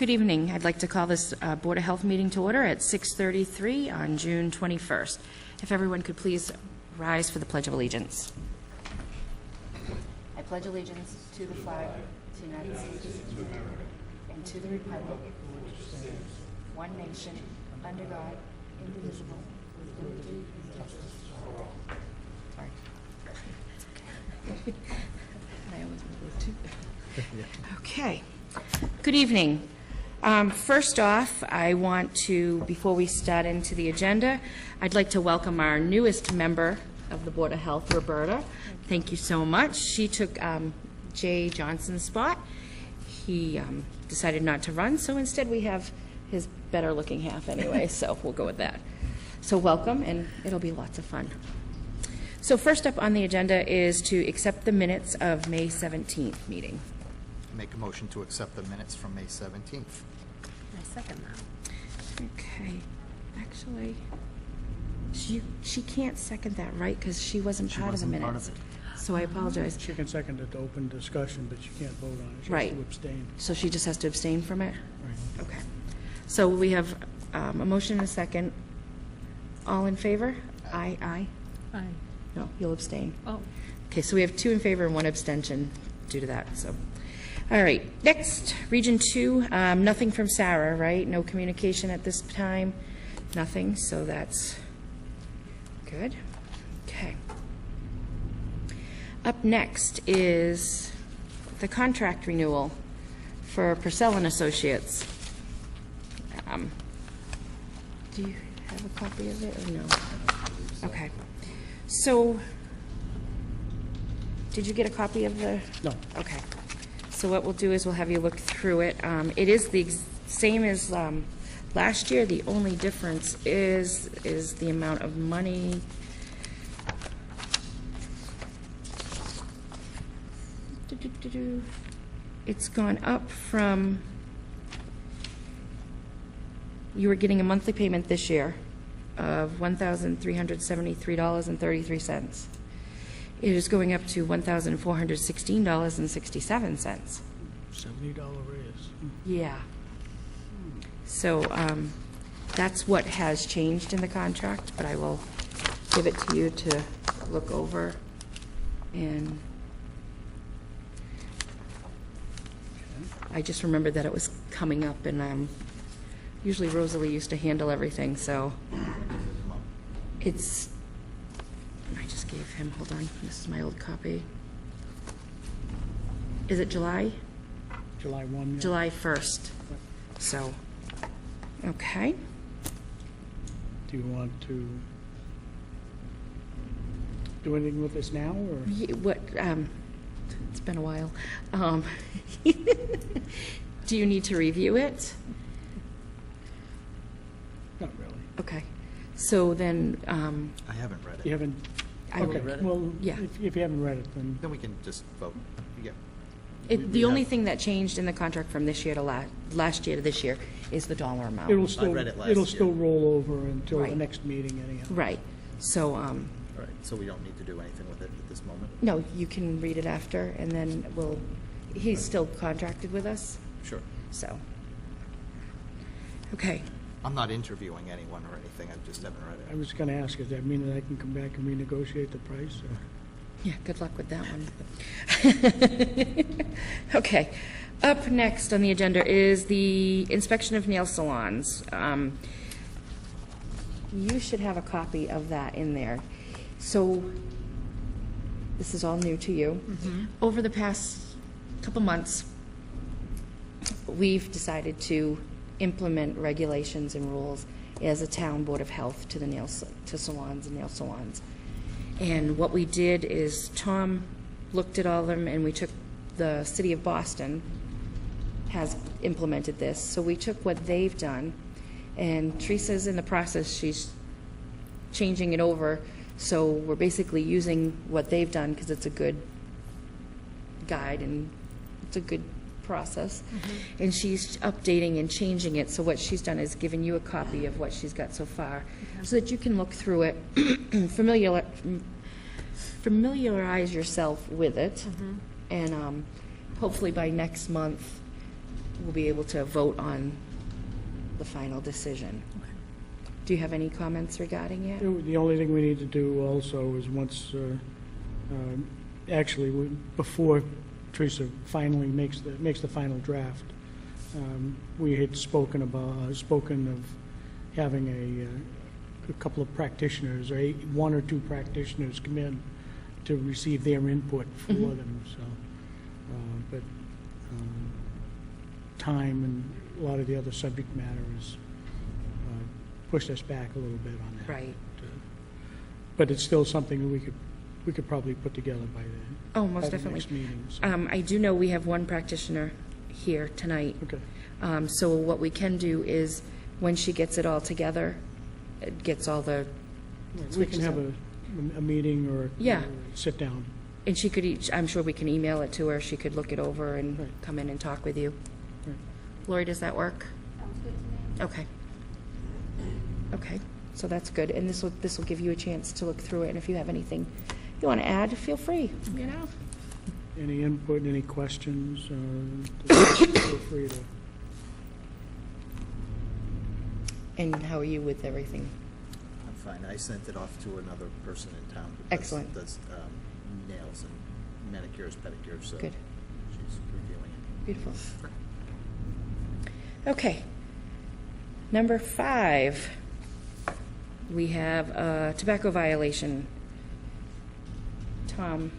Good evening. I'd like to call this Board of Health meeting to order at 6:33 on June 21st. If everyone could please rise for the Pledge of Allegiance. I pledge allegiance to the flag of the United States and to the republic which stands one nation, under God, indivisible, with liberty and justice for all. Sorry. I always move too. Okay. Good evening. First off, I want to, before we start into the agenda, I'd like to welcome our newest member of the Board of Health, Roberta. Thank you so much. She took Jay Johnson's spot. He decided not to run, so instead we have his better-looking half anyway, so we'll go with that. So welcome, and it'll be lots of fun. So first up on the agenda is to accept the minutes of May 17th meeting. Make a motion to accept the minutes from May 17th. I second that. Okay. Actually, she can't second that, right? Because she wasn't part of the minutes. So I apologize. She can second it to open discussion, but she can't vote on it. She Right. has to abstain. So she just has to abstain from it? Right. Okay. So we have a motion and a second. All in favor? Aye. Aye. Aye. No, you'll abstain. Oh. Okay, so we have 2 in favor and 1 abstention due to that, so. All right, next, Region 2, nothing from Sarah, right? No communication at this time, nothing, so that's good. Okay. Up next is the contract renewal for Purcell and Associates. Do you have a copy of it or no? Okay. So, did you get a copy of the? No. Okay. So what we'll do is we'll have you look through it. It is the same as last year. The only difference is the amount of money. It's gone up from, you were getting a monthly payment this year of $1,373.33. It is going up to $1,416.67. $70 raise. Yeah. So that's what has changed in the contract, but I will give it to you to look over. And I just remembered that it was coming up, and usually Rosalie used to handle everything, so it's, I just gave him, hold on, this is my old copy. Is it July? July 1. Yeah. July 1st. So, okay. Do you want to do anything with this now, or? What, it's been a while. Do you need to review it? Not really. Okay. So then, I haven't read it. You haven't? I Okay, read it? well, Yeah. if you haven't read it, then Then we can just vote. Yeah. the only thing that changed in the contract from this year to last year to this year is the dollar amount. it'll still, read it last it'll year. still roll over until the Right. next meeting anyhow. Right. So, All right, so we don't need to do anything with it at this moment? no, you can read it after, and then he's still contracted with us, Sure. so. Okay. I'm not interviewing anyone or anything, I just haven't read I it. was going to ask, does that mean that I can come back and renegotiate the price? Or? Yeah, good luck with that one. Okay. Up next on the agenda is the inspection of nail salons. You should have a copy of that in there. So, this is all new to you. Over the past couple months, we've decided to implement regulations and rules as a town board of health to the salons and nail salons. And what we did is Tom looked at all of them, and we took, the city of Boston has implemented this. So we took what they've done, and Teresa's in the process, she's changing it over. So we're basically using what they've done because it's a good guide and it's a good process. And she's updating and changing it. So what she's done is given you a copy of what she's got so far, so that you can look through it, familiarize yourself with it, and hopefully by next month we'll be able to vote on the final decision. Do you have any comments regarding it? The only thing we need to do also is once, actually, before Teresa finally makes the final draft, we had spoken of having a couple of practitioners, or one or two practitioners come in to receive their input for them, so. But time and a lot of the other subject matter has pushed us back a little bit on that. Right. But it's still something that we could probably put together by then. Oh, most by the definitely. next meeting, so. I do know we have one practitioner here tonight. Okay. So what we can do is, when she gets it all together, it gets all the We can switches have up. a meeting or Yeah. sit down. And she could, I'm sure we can email it to her, she could look it over and Right. come in and talk with you. Right. Lori, does that work? Sounds good to me. Okay. Okay, so that's good, and this will give you a chance to look through it, and if you have anything you want to add, feel free, you know? Any input, any questions, feel free to. And how are you with everything? I'm fine. I sent it off to another person in town who Excellent. does nails and manicures, pedicures, so Good. she's reviewing it. Beautiful. Okay. Number 5, we have a tobacco violation. Tom?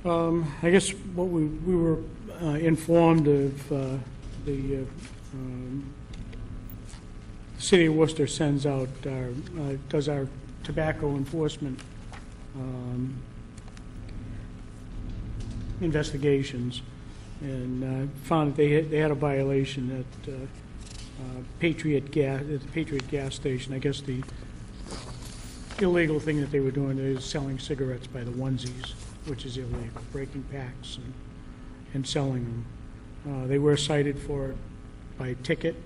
I guess what we were informed of, the City of Worcester sends out, does our tobacco enforcement investigations, and found that they had a violation at Patriot gas station. I guess the illegal thing that they were doing is selling cigarettes by the onesies, which is illegal, breaking packs and selling them. They were cited for it by ticket.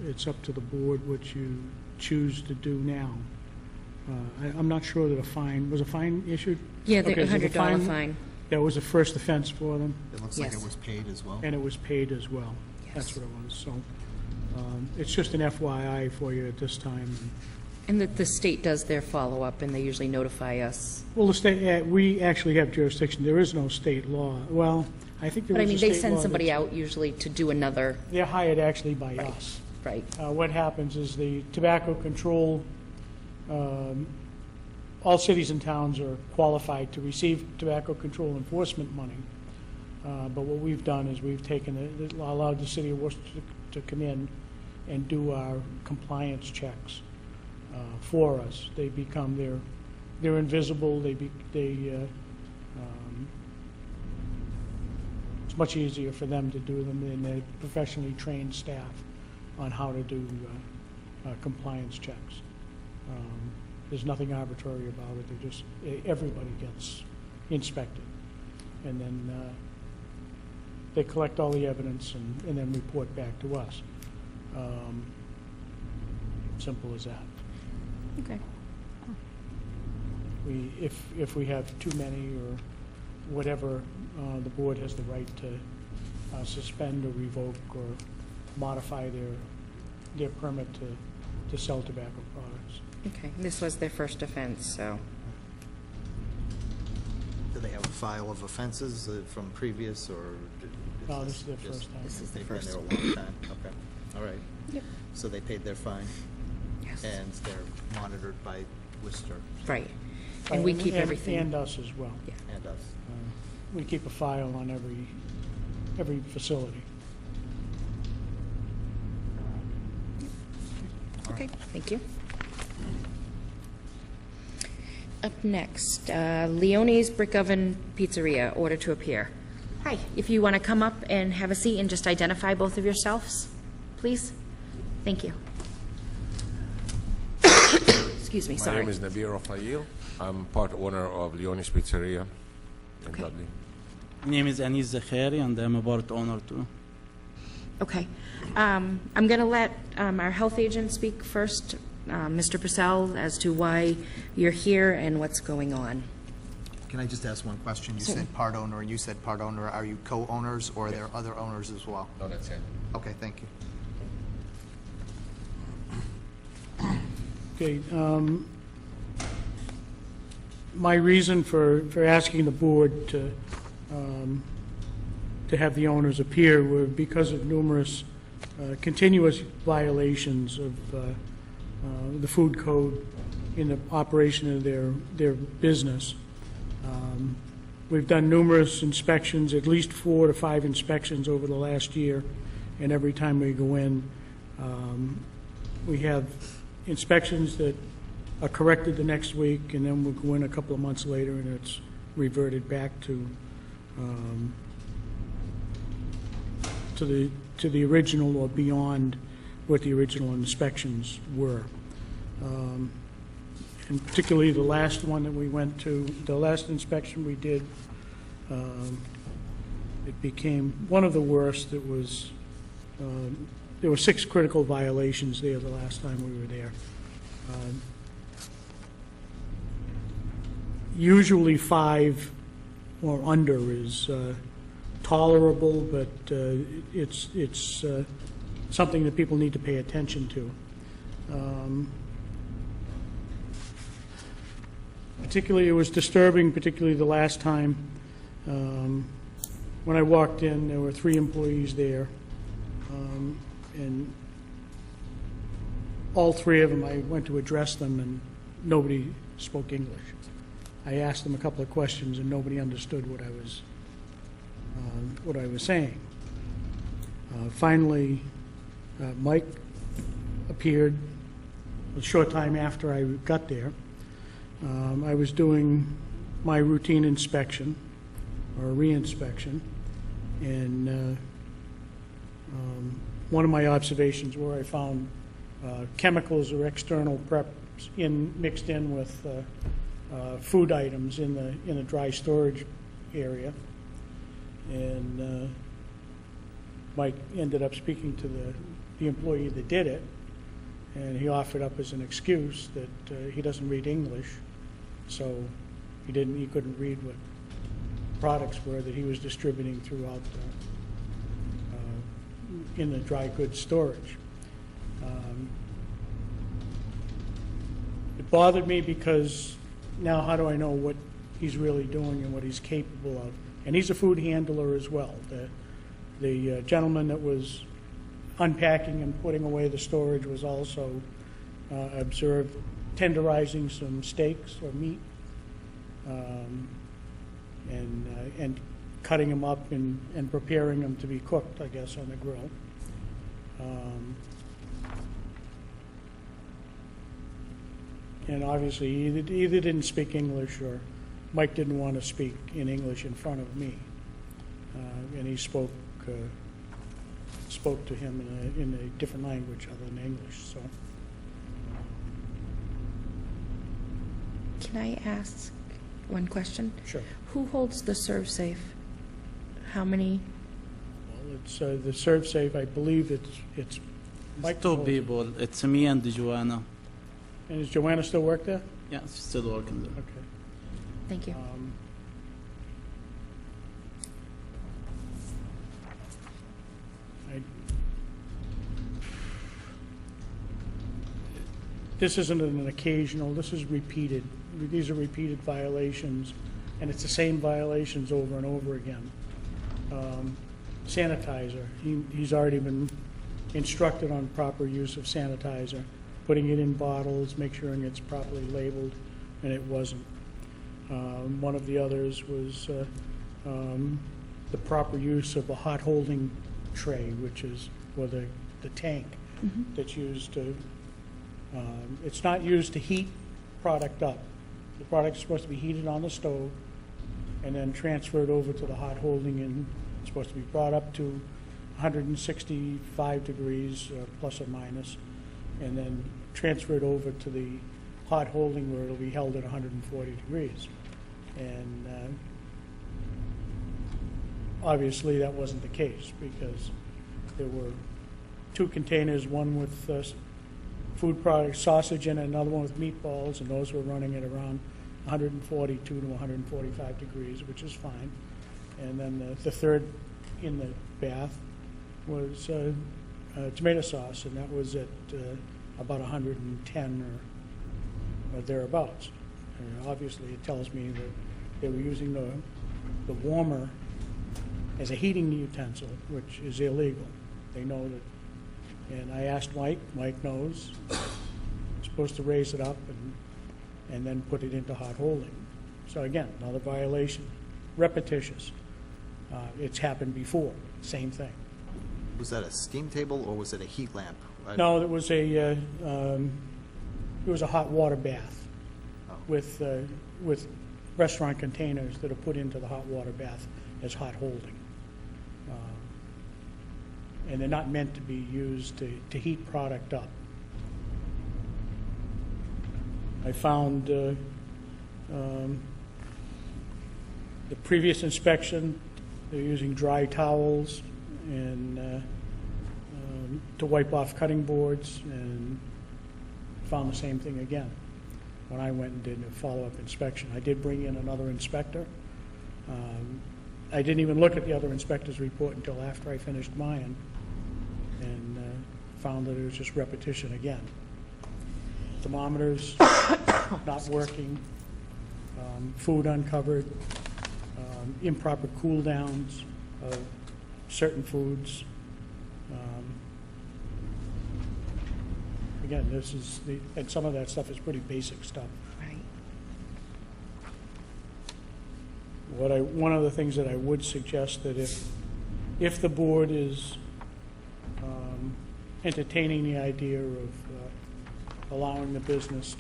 It's up to the board what you choose to do now. I'm not sure that was a fine issued? Yeah, the Okay, so the $100 fine. That was the first offense for them, It looks like Yes. it was paid as well. and it was paid as well. That's Yes. what it was, so it's just an FYI for you at this time. And that the state does their follow-up, and they usually notify us. Well, the state, we actually have jurisdiction. There is no state law. Well, I think there But I is a mean, state they send law somebody that's- out usually to do another, They're hired actually by us. right? What happens is the tobacco control, all cities and towns are qualified to receive tobacco control enforcement money. But what we've done is we've allowed the City of Worcester to come in and do our compliance checks for us. They become, they're invisible, it's much easier for them to do them, and they're professionally trained staff on how to do compliance checks. There's nothing arbitrary about it. They just, everybody gets inspected. And then they collect all the evidence and then report back to us. Simple as that. Okay. If we have too many or whatever, the board has the right to suspend or revoke or modify their permit to sell tobacco products. Okay, this was their first offense, so. Do they have a file of offenses from previous, or? No, this is their just- first time. This is the They've been first. there a long time, okay, all right. Yep. So they paid their fine, Yes. and they're monitored by Worcester Right. And we keep everything. And us as well. Yeah. and us. We keep a file on every facility. Okay, thank you. Up next, Leone's Brick Oven Pizzeria, order to appear. Hi, if you want to come up and have a seat and just identify both of yourselves, please. Thank you. Excuse me, My sorry. name is Nabil Rafael. I'm part owner of Leonis Pizzeria in Okay. Dudley. My name is Anis Zakhari, and I'm a part owner too. Okay. I'm going to let our health agent speak first, Mr. Purcell, as to why you're here and what's going on. can I just ask one question? You Certainly. said part owner, and you said part owner. Are you co-owners, or are there other owners as well? No, that's it. Okay, thank you. Okay, my reason for asking the board to have the owners appear were because of numerous continuous violations of the food code in the operation of their business. We've done numerous inspections, at least 4 to 5 inspections over the last year, and every time we go in, we have inspections that are corrected the next week, and then we'll go in a couple of months later, and it's reverted back to the original or beyond what the original inspections were. And particularly the last one that we went to, the last inspection we did, it became one of the worst. It was, there were 6 critical violations there the last time we were there. Usually 5 or under is tolerable, but it's something that people need to pay attention to. Particularly, it was disturbing, particularly the last time. When I walked in, there were 3 employees there, and all 3 of them, I went to address them, and nobody spoke English. I asked them a couple of questions, and nobody understood what I was saying. Finally, Mike appeared a short time after I got there. I was doing my routine inspection, or re-inspection, and one of my observations where I found chemicals or external preps mixed in with food items in the dry storage area, and Mike ended up speaking to the employee that did it, and he offered up as an excuse that he doesn't read English, so he couldn't read what products were that he was distributing throughout in the dry goods storage. It bothered me because now how do I know what he's really doing and what he's capable of? And he's a food handler as well. The gentleman that was unpacking and putting away the storage was also observed tenderizing some steaks or meat and cutting them up and preparing them to be cooked, I guess, on the grill. And obviously he either didn't speak English or Mike didn't want to speak in English in front of me. And he spoke to him in a different language other than English. So, Can I ask one question? sure. Who holds the serve safe? How many? Well, it's the serve safe. I believe it's Mike. It's 2 people. It's me and Joanna. And does Joanna still work there? Yeah, she's still working there. Okay. Thank you. This isn't an occasional, this is repeated. These are repeated violations, and it's the same violations over and over again. Sanitizer, he's already been instructed on proper use of sanitizer, putting it in bottles, make sure it's properly labeled, and it wasn't. One of the others was the proper use of a hot holding tray, which is, or the tank that's used to, it's not used to heat product up. The product's supposed to be heated on the stove and then transferred over to the hot holding, and it's supposed to be brought up to 165 degrees plus or minus, and then transferred over to the hot holding where it'll be held at 140 degrees. And obviously that wasn't the case, because there were 2 containers, one with food products, sausage in it, another one with meatballs, and those were running at around 142 to 145 degrees, which is fine. And then the third in the bath was tomato sauce, and that was at about 110 or thereabouts. And obviously, it tells me that they were using the warmer as a heating utensil, which is illegal. They know that. And I asked Mike. Mike knows. Supposed to raise it up and then put it into hot holding. So again, another violation, repetitious. It's happened before, same thing. Was that a steam table or was it a heat lamp? No, it was a hot water bath Oh. with restaurant containers that are put into the hot water bath as hot holding. And they're not meant to be used to heat product up. I found the previous inspection, they're using dry towels and to wipe off cutting boards, and found the same thing again when I went and did a follow-up inspection. I did bring in another inspector. I didn't even look at the other inspector's report until after I finished mine, and found that it was just repetition again. Thermometers not working, food uncovered, improper cool downs of certain foods. Again, this is and some of that stuff is pretty basic stuff. Right. One of the things that I would suggest that if the board is entertaining the idea of allowing the business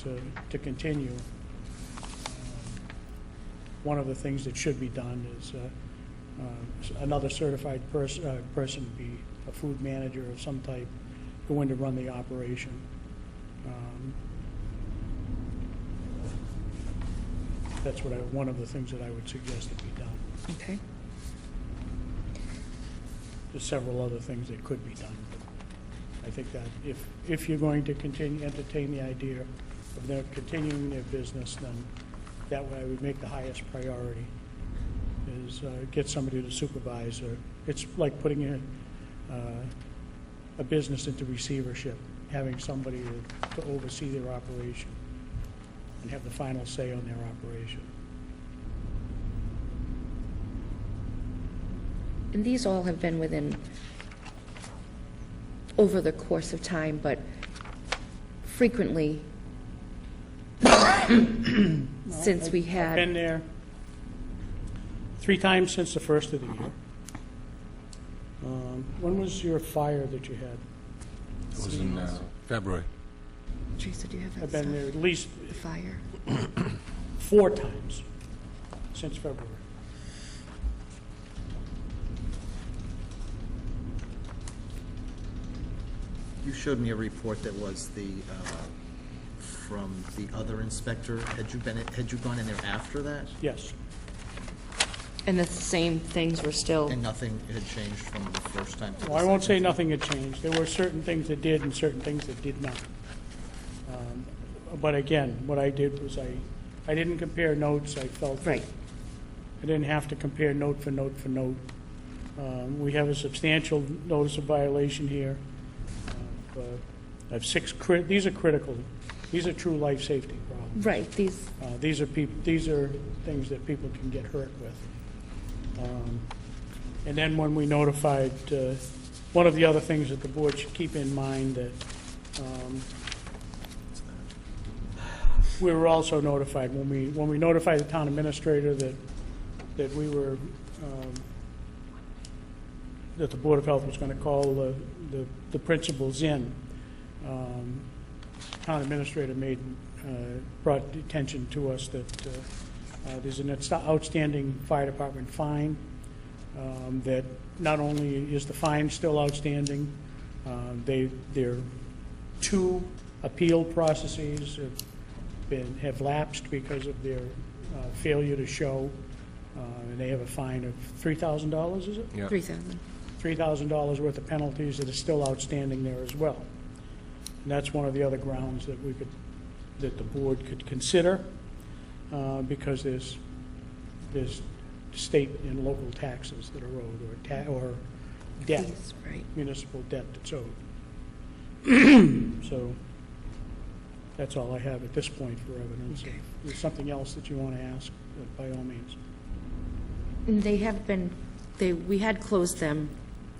to continue, one of the things that should be done is another certified person, be a food manager of some type, go in to run the operation. That's one of the things that I would suggest that be done. Okay. There's several other things that could be done. I think that if you're going to entertain the idea of them continuing their business, then that way I would make the highest priority is get somebody to supervise. It's like putting a business into receivership, having somebody to oversee their operation and have the final say on their operation. And these all have been within, over the course of time, but frequently, since we I've had. been there 3 times since the first of the year. When was your fire that you had? It was in February. Teresa, do you have that I've been stuff? there at least The fire. 4 times since February. You showed me a report that was from the other inspector. Had you gone in there after that? Yes. And the same things were still, And nothing had changed from the first time to the Well, I won't say second? nothing had changed. There were certain things that did and certain things that did not. But again, what I did was I didn't compare notes. I felt that right, I didn't have to compare note for note for note. We have a substantial notice of violation here. I have 6 these are critical. These are true life safety problems. right, these, These are things that people can get hurt with. And then when we notified, one of the other things that the board should keep in mind that we were also notified when we notified the town administrator that we were that the Board of Health was going to call the principals in. Town administrator brought attention to us that there's an outstanding fire department fine, that not only is the fine still outstanding, their 2 appeal processes have lapsed because of their failure to show, and they have a fine of $3,000, is it? Yeah. 3,000. $3,000 worth of penalties that are still outstanding there as well. And that's one of the other grounds that the board could consider. because there's state and local taxes that are owed, or debt, Fees, right. municipal debt that's owed. So that's all I have at this point for evidence. Okay. If there's something else that you want to ask, by all means. And they have been, we had closed them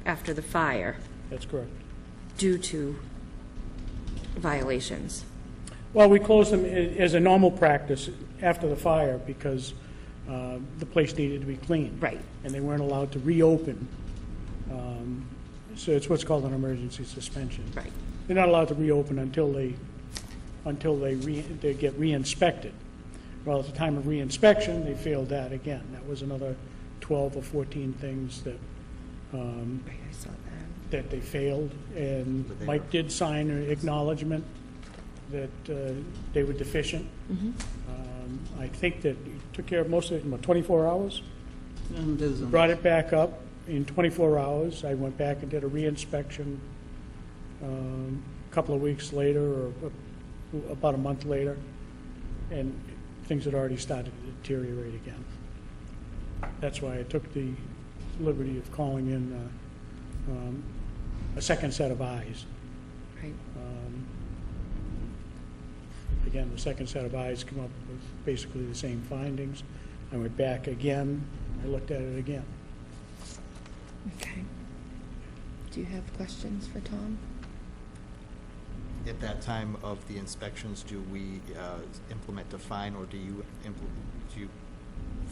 after the fire That's correct. due to violations. Well, we closed them as a normal practice after the fire because the place needed to be cleaned. Right. And they weren't allowed to reopen. So it's what's called an emergency suspension. Right. They're not allowed to reopen until they get re-inspected. Well, at the time of re-inspection, they failed that again. That was another 12 or 14 things that Right, I saw that. that they failed, and But they Mike were- did sign an acknowledgement that they were deficient. I think that he took care of most of it in about 24 hours. And there's Brought it back up in 24 hours. I went back and did a reinspection a couple of weeks later, or about a month later, and things had already started to deteriorate again. That's why I took the liberty of calling in a second set of eyes. Right. Again, the second set of eyes come up with basically the same findings. I went back again, I looked at it again. Okay. Do you have questions for Tom? At that time of the inspections, do we implement a fine, or do you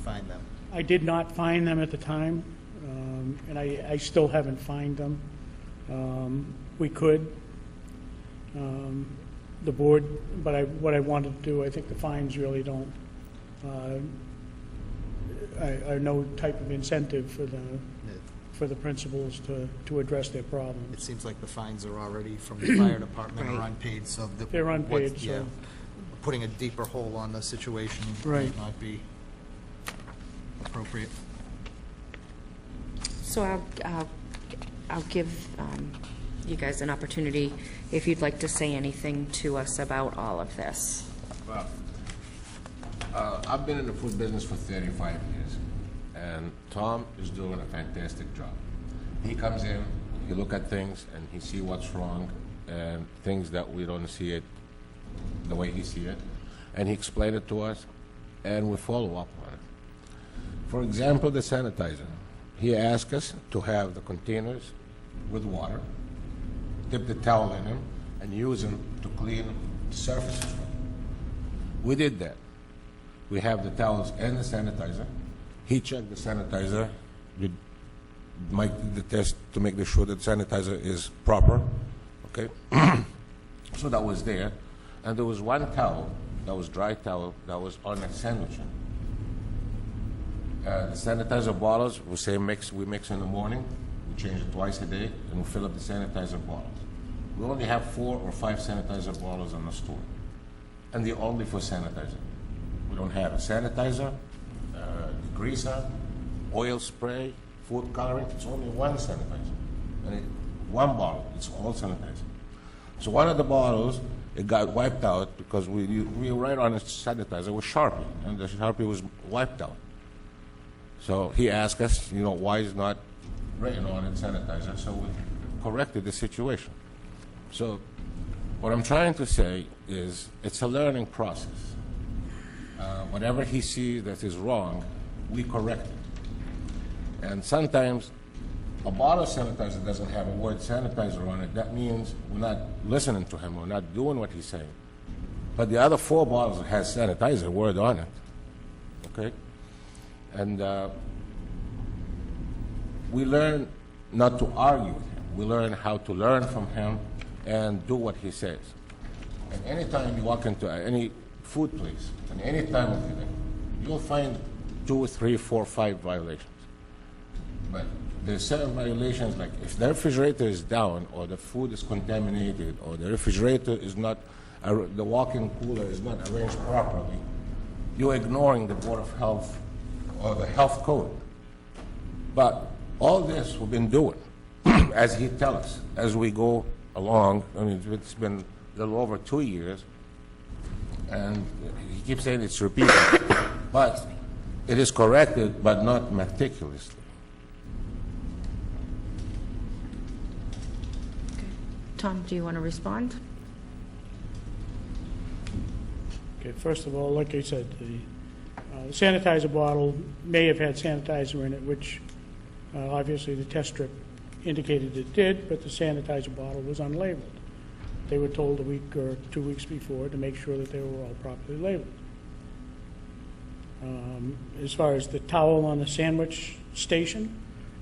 fine them? I did not find them at the time, and I still haven't fined them. We could, the board, but what I wanted to do, I think the fines really don't, are no type of incentive for the principals to address their It problems. seems like the fines are already from the fire department are Right. unpaid, so They're unpaid, yeah, so- putting a deeper hole on the situation Right. might not be appropriate. So I'll give you guys an opportunity if you'd like to say anything to us about all of this. Well, I've been in the food business for 35 years, and Tom is doing a fantastic job. He comes in, he look at things, and he see what's wrong, and things that we don't see it the way he see it, and he explain it to us, and we follow up on it. For example, the sanitizer. He asked us to have the containers with water, dip the towel in them, and use them to clean the surfaces. We did that. We have the towels and the sanitizer. He checked the sanitizer. Mike did the test to make sure that sanitizer is proper. Okay? So that was there. And there was one towel, that was dry towel, that was on a sandwich. The sanitizer bottles, we mix in the morning, we change it twice a day, and we fill up the sanitizer bottles. We only have 4 or 5 sanitizer bottles in the store, and they're only for sanitizer. We don't have a sanitizer, degreaser, oil spray, food coloring. It's only one sanitizer, and one bottle. It's all sanitizer. So one of the bottles, it got wiped out because we write on the sanitizer with Sharpie, and the Sharpie was wiped out. So he asked us, why is not written on it sanitizer? So we corrected the situation. So what I'm trying to say is it's a learning process. Whatever he sees that is wrong, we correct it. And sometimes a bottle of sanitizer doesn't have a word sanitizer on it. That means we're not listening to him. We're not doing what he's saying. But the other 4 bottles has sanitizer word on it. Okay? And we learn not to argue with him. We learn how to learn from him and do what he says. And anytime you walk into any food place, and any time of the day, you'll find 2, 3, 4, 5 violations. But there's certain violations, like if the refrigerator is down, or the food is contaminated, or the refrigerator is not, the walk-in cooler is not arranged properly, you're ignoring the Board of Health or the health code. But all this we've been doing, as he tells us, as we go along. I mean, it's been a little over 2 years, And he keeps saying it's repeated, but it is corrected, but not meticulously. Tom, do you want to respond? Okay, first of all, like I said, the sanitizer bottle may have had sanitizer in it, which obviously the test strip indicated it did, but the sanitizer bottle was unlabeled. They were told a week or 2 weeks before to make sure that they were all properly labeled. As far as the towel on the sandwich station,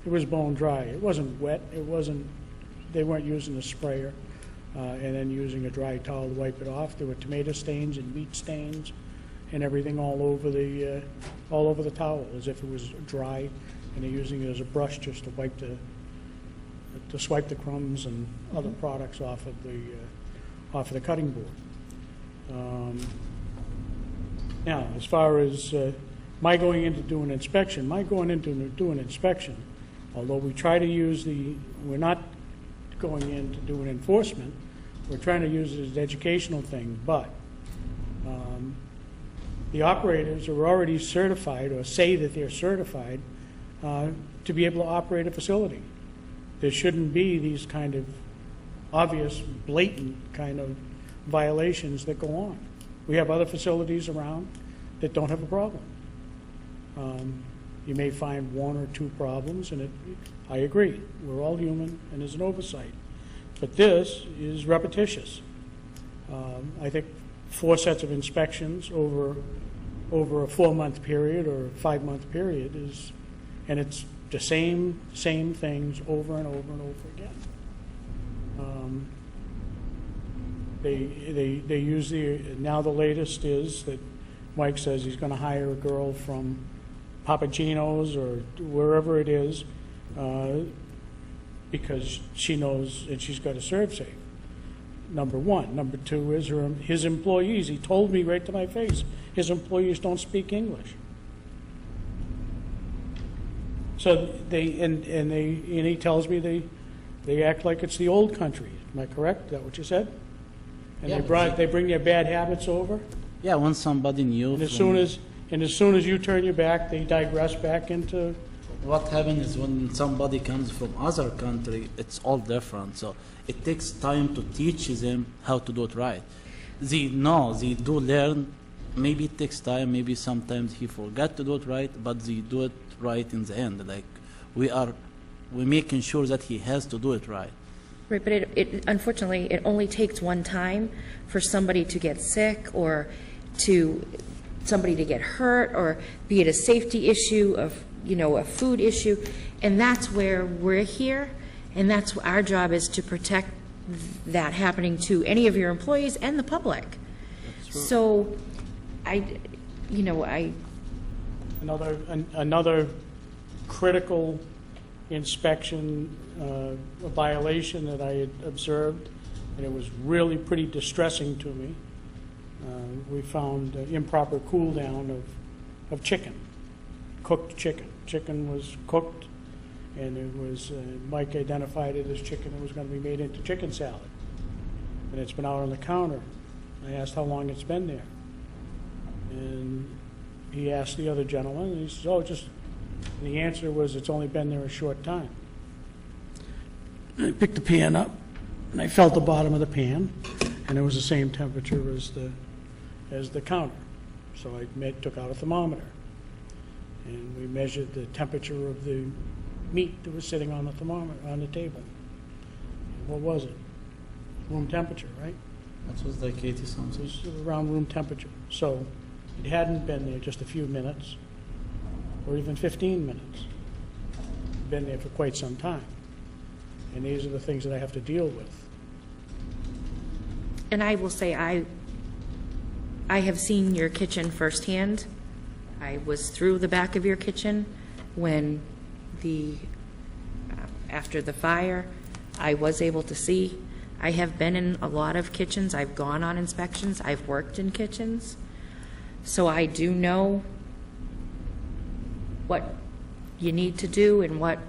it was bone dry. It wasn't wet. It wasn't. They weren't using a sprayer and then using a dry towel to wipe it off. There were tomato stains and meat stains and everything all over the towel, as if it was dry, and they're using it as a brush just to wipe to swipe the crumbs and other products off of the cutting board. Now, as far as my going in to do an inspection, although we try to use we're not going in to do an enforcement, we're trying to use it as an educational thing, but the operators are already certified, or say that they're certified, to be able to operate a facility. There shouldn't be these kind of obvious, blatant kind of violations that go on. We have other facilities around that don't have a problem. You may find one or two problems, and I agree, we're all human, and there's an oversight. But this is repetitious. I think 4 sets of inspections over a 4-month period or a 5-month period and it's the same things over and over and over again. They use now the latest is that Mike says he's going to hire a girl from Papagino's or wherever it is because she knows that she's got to serve safe. Number one. Number two is his employees. He told me right to my face, his employees don't speak English. So he tells me they act like it's the old country. Am I correct? Is that what you said? And Yeah, they bring their bad habits over. Yeah, when somebody new. And as soon as you turn your back, they digress back into. What happens is when somebody comes from other country, it's all different. So it takes time to teach them how to do it right. They do learn. Maybe it takes time. Maybe sometimes he forgot to do it right, but they do it right in the end. Like we're making sure that he has to do it right. Right, but it unfortunately, it only takes one time for somebody to get sick or somebody to get hurt, or be it a safety issue, a food issue, and that's where we're here, and that's our job is to protect that happening to any of your employees and the public. So, Another critical inspection, a violation that I had observed, and it was really pretty distressing to me. We found improper cool down of chicken, cooked chicken. Chicken was cooked, and it was Mike identified it as chicken that was going to be made into chicken salad, and it's been out on the counter. I asked how long it's been there, and he asked the other gentleman, and he says, and the answer was it's only been there a short time. I picked the pan up, and I felt the bottom of the pan, and it was the same temperature as the counter. So I took out a thermometer, and we measured the temperature of the meat that was sitting on the thermometer on the table. And what was it? Room temperature, right? That was like 80 It something. was around room temperature. So it hadn't been there just a few minutes, or even 15 minutes. It'd been there for quite some time. And these are the things that I have to deal with. and I will say I have seen your kitchen firsthand. I was through the back of your kitchen when after the fire. I was able to see. I have been in a lot of kitchens. I've gone on inspections. I've worked in kitchens. So I do know what you need to do and what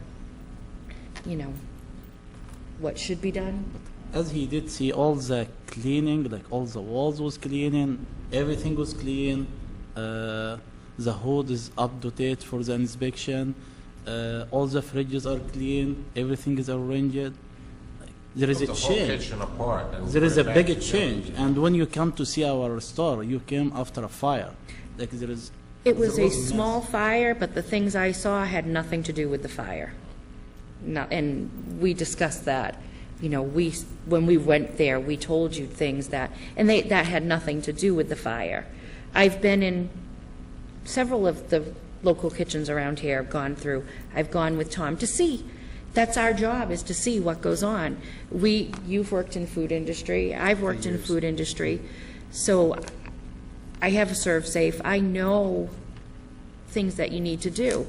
should be done. As he did see all the cleaning, like all the walls was cleaning, everything was clean. The hood is up to date for the inspection. All the fridges are clean. Everything is arranged. There is a Took the whole change. kitchen apart and There is put a it back big together. change. And when you come to see our store, you came after a fire. Like there is. It was there a mess. small fire, but the things I saw had nothing to do with the fire. And we discussed that. You know, when we went there, we told you things that had nothing to do with the fire. I've been in several of the local kitchens around here, gone through. I've gone with Tom to see. That's our job, is to see what goes on. You've worked in food industry, I've worked in food industry, so I have a serve safe. I know things that you need to do.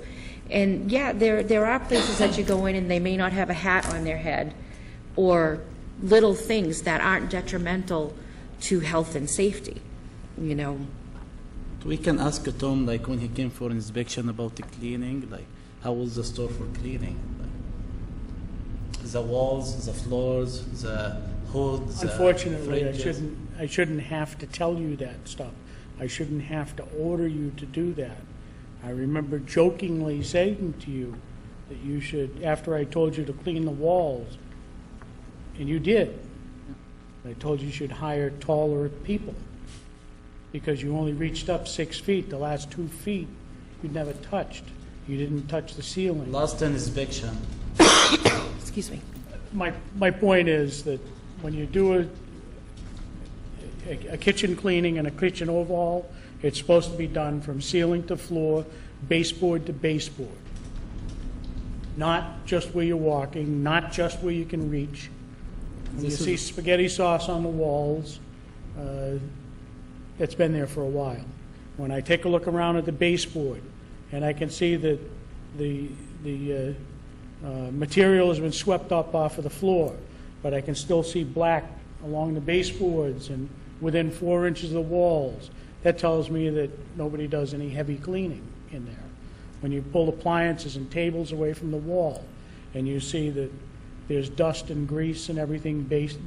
And yeah, there are places that you go in and they may not have a hat on their head or little things that aren't detrimental to health and safety, you know. We can ask Tom, like when he came for inspection about the cleaning, like how was the store for cleaning? Like, the walls, the floors, the hood, the Unfortunately, fridges. I shouldn't have to tell you that stuff. I shouldn't have to order you to do that. I remember jokingly saying to you that you should, after I told you to clean the walls, and you did. I told you should hire taller people because you only reached up 6 feet. The last 2 feet you never touched. You didn't touch the ceiling. Last inspection. Excuse me. My point is that when you do a kitchen cleaning and a kitchen overhaul, it's supposed to be done from ceiling to floor, baseboard to baseboard. Not just where you're walking, not just where you can reach. When you This see is- spaghetti sauce on the walls, it's been there for a while. When I take a look around at the baseboard, and I can see that the material has been swept up off of the floor, but I can still see black along the baseboards and within 4 inches of the walls. That tells me that nobody does any heavy cleaning in there. When you pull appliances and tables away from the wall, and you see that there's dust and grease and everything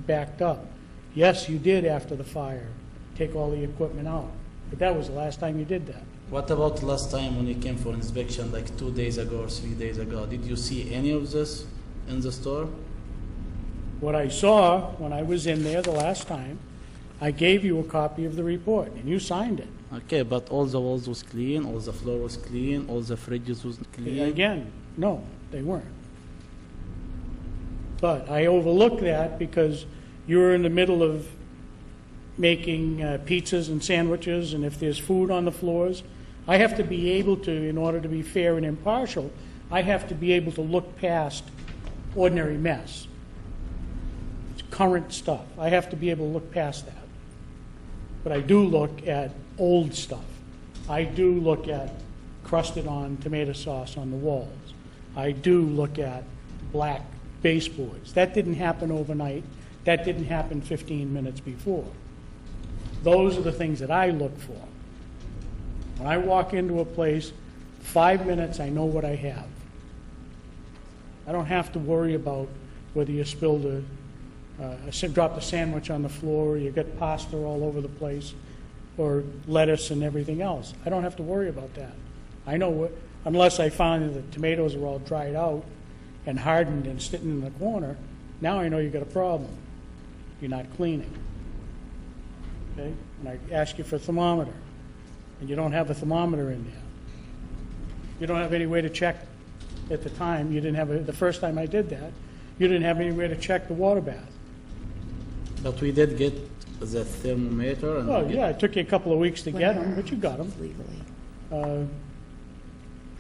backed up. Yes, you did after the fire, take all the equipment out, but that was the last time you did that. What about last time when you came for inspection, like 2 days ago or 3 days ago? Did you see any of this in the store? What I saw when I was in there the last time, I gave you a copy of the report, and you signed it. Okay, but all the walls was clean, all the floor was clean, all the fridges was clean. Again, no, they weren't. But I overlooked that because you were in the middle of making pizzas and sandwiches, and if there's food on the floors, I have to be able to, in order to be fair and impartial, I have to be able to look past ordinary mess. It's current stuff. I have to be able to look past that. But I do look at old stuff. I do look at crusted on tomato sauce on the walls. I do look at black baseboards. That didn't happen overnight. That didn't happen 15 minutes before. Those are the things that I look for. When I walk into a place, 5 minutes, I know what I have. I don't have to worry about whether you spilled dropped a sandwich on the floor, or you got pasta all over the place, or lettuce and everything else. I don't have to worry about that. I know what, unless I find that the tomatoes are all dried out and hardened and sitting in the corner, now I know you got a problem. You're not cleaning. Okay? And I ask you for a thermometer, and you don't have a thermometer in there. You don't have any way to check at the time. You didn't have the first time I did that, you didn't have any way to check the water bath. But we did get the thermometer. And Well, we yeah, it took you a couple of weeks to get them, When but you got them. Legally,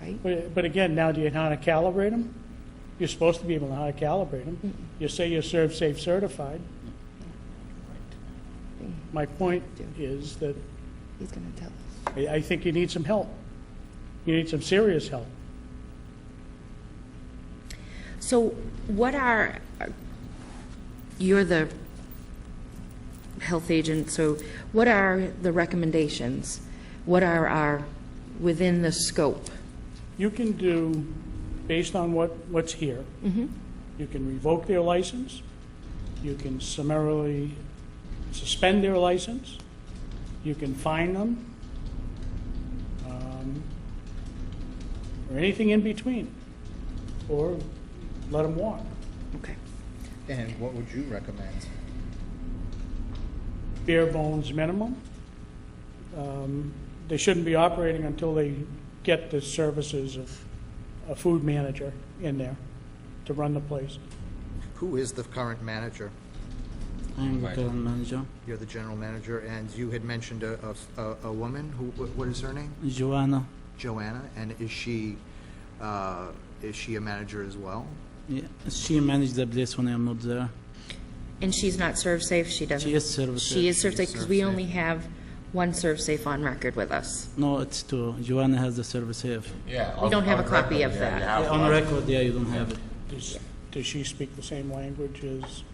right? But again, now do you know how to calibrate them? You're supposed to be able to know how to calibrate them. You say you're Serve Safe certified. My point is that He's going to tell us. I think you need some help. You need some serious help. So what you're the health agent, so what are the recommendations? What are within the scope? You can do, based on what's here, you can revoke their license, You can summarily suspend their license, you can fine them, or anything in between, or let them walk. Okay. And what would you recommend? Bare bones minimum. They shouldn't be operating until they get the services of a food manager in there to run the place. Who is the current manager? I'm the Right. current manager. You're the general manager, and you had mentioned a woman. What is her name? Joanna. Joanna. And is she a manager as well? Yeah. She managed the place when I'm not there. And she's not ServSafe, she doesn't? She is ServSafe. She is ServSafe, because we ServSafe. only have one ServSafe on record with us. No, it's two. Joanna has the service here. Yeah. We don't have a copy of yeah, that. you have On one. record, yeah, you don't have it. Does she speak the same language as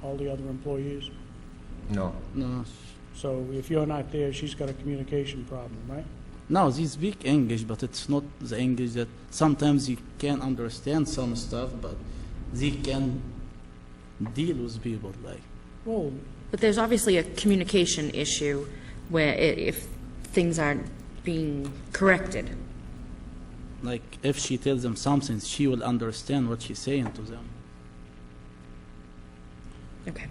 all the other employees? No. No. So if you're not there, she's got a communication problem, right? No, they speak English, but it's not the English that sometimes you can understand some stuff, but they can deal with people like. Well, But there's obviously a communication issue where if things aren't being corrected. Like if she tells them something, she will understand what she's saying to them. Okay.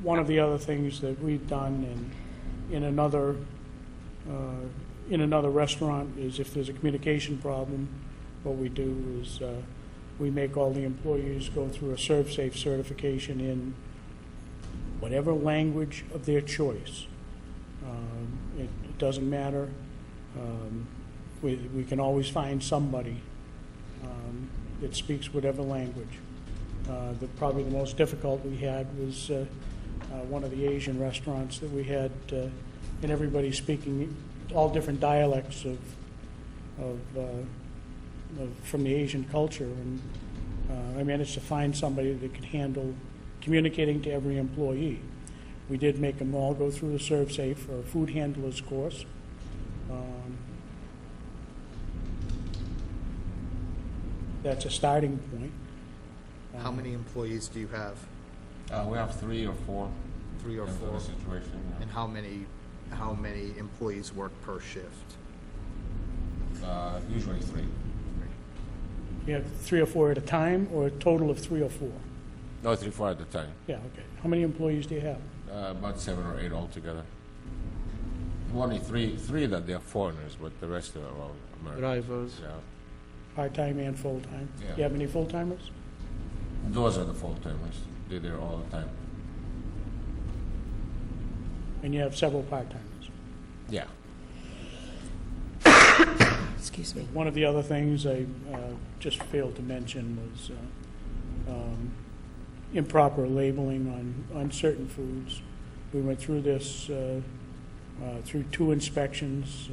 one of the other things that we've done in another restaurant is if there's a communication problem, what we do is we make all the employees go through a ServSafe certification in whatever language of their choice. It doesn't matter. We can always find somebody that speaks whatever language. Probably the most difficult we had was one of the Asian restaurants that we had, and everybody speaking all different dialects from the Asian culture. And I managed to find somebody that could handle communicating to every employee. We did make them all go through the ServSafe for a food handler's course. That's a starting point. How many employees do you have? We have 3 or 4. 3 or Depends on 4? the situation. Yeah. And how many employees work per shift? Usually 3. You have 3 or 4 at a time, or a total of 3 or 4? No, 3, 4 at a time. Yeah, okay. How many employees do you have? About 7 or 8 altogether. Only three that they're foreigners, but the rest are all Americans. Drivers. Yeah. Part-time and full-time? Yeah. You have any full-timers? Those are the full-timers. They're there all the time. And you have several part-timers? Yeah. Excuse me. One of the other things I just failed to mention was improper labeling on certain foods. We went through this through 2 inspections,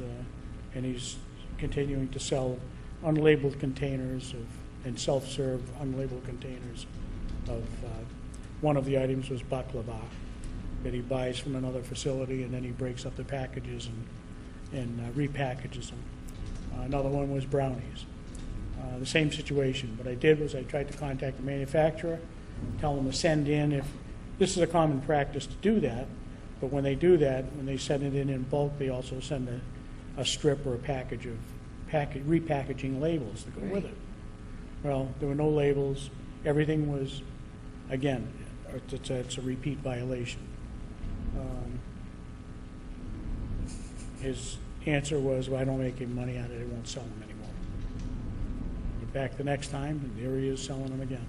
and he's continuing to sell unlabeled containers and self-serve unlabeled containers of one of the items was baklava that he buys from another facility, and then he breaks up the packages and repackages them. Another one was brownies. The same situation. What I did was I tried to contact the manufacturer, tell them to send in, if this is a common practice to do that, but when they do that, when they send it in bulk, they also send a strip or a package of repackaging labels that go with it. Well, there were no labels. Everything was, again, it's a repeat violation. His answer was, well, I don't make any money on it, I won't sell them anymore. Get back the next time, and there he is selling them again.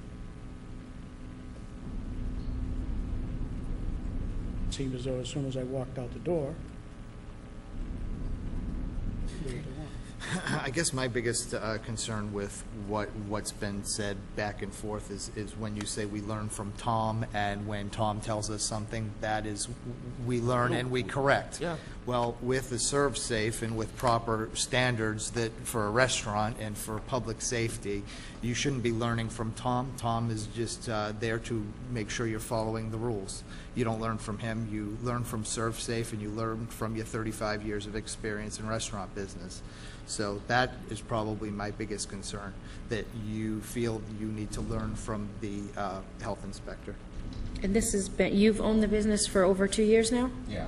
It seemed as though as soon as I walked out the door, they were gone. I guess my biggest concern with what's been said back and forth is when you say we learn from Tom, and when Tom tells us something, that is, we learn and we correct. Yeah. Well, with the ServSafe and with proper standards that for a restaurant and for public safety, you shouldn't be learning from Tom. Tom is just there to make sure you're following the rules. You don't learn from him. You learn from ServSafe, and you learn from your 35 years of experience in restaurant business. So that is probably my biggest concern, that you feel you need to learn from the health inspector. And this has been, you've owned the business for over 2 years now? Yeah.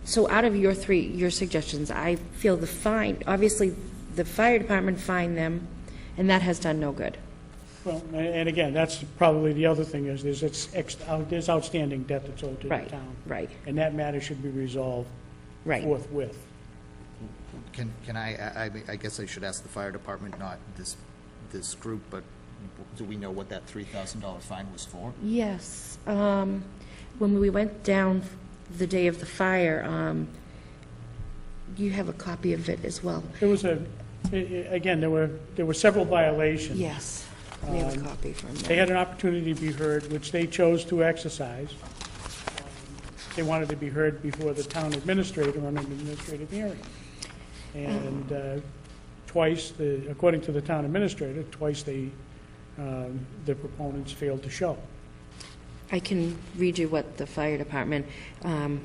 So out of your suggestions, I feel the fine, obviously, the fire department fined them, and that has done no good. Well, and again, that's probably the other thing is there's outstanding debt that's owed to the Right, town. right. And that matter should be resolved Right. forthwith. Can I guess I should ask the fire department, not this group, but do we know what that $3,000 fine was for? Yes. When we went down the day of the fire, you have a copy of it as well. There was again, there were several violations. Yes. We have a copy from They them. had an opportunity to be heard, which they chose to exercise. They wanted to be heard before the town administrator on an administrative hearing. And twice, according to the town administrator, twice the proponents failed to show. I can read you what the fire department,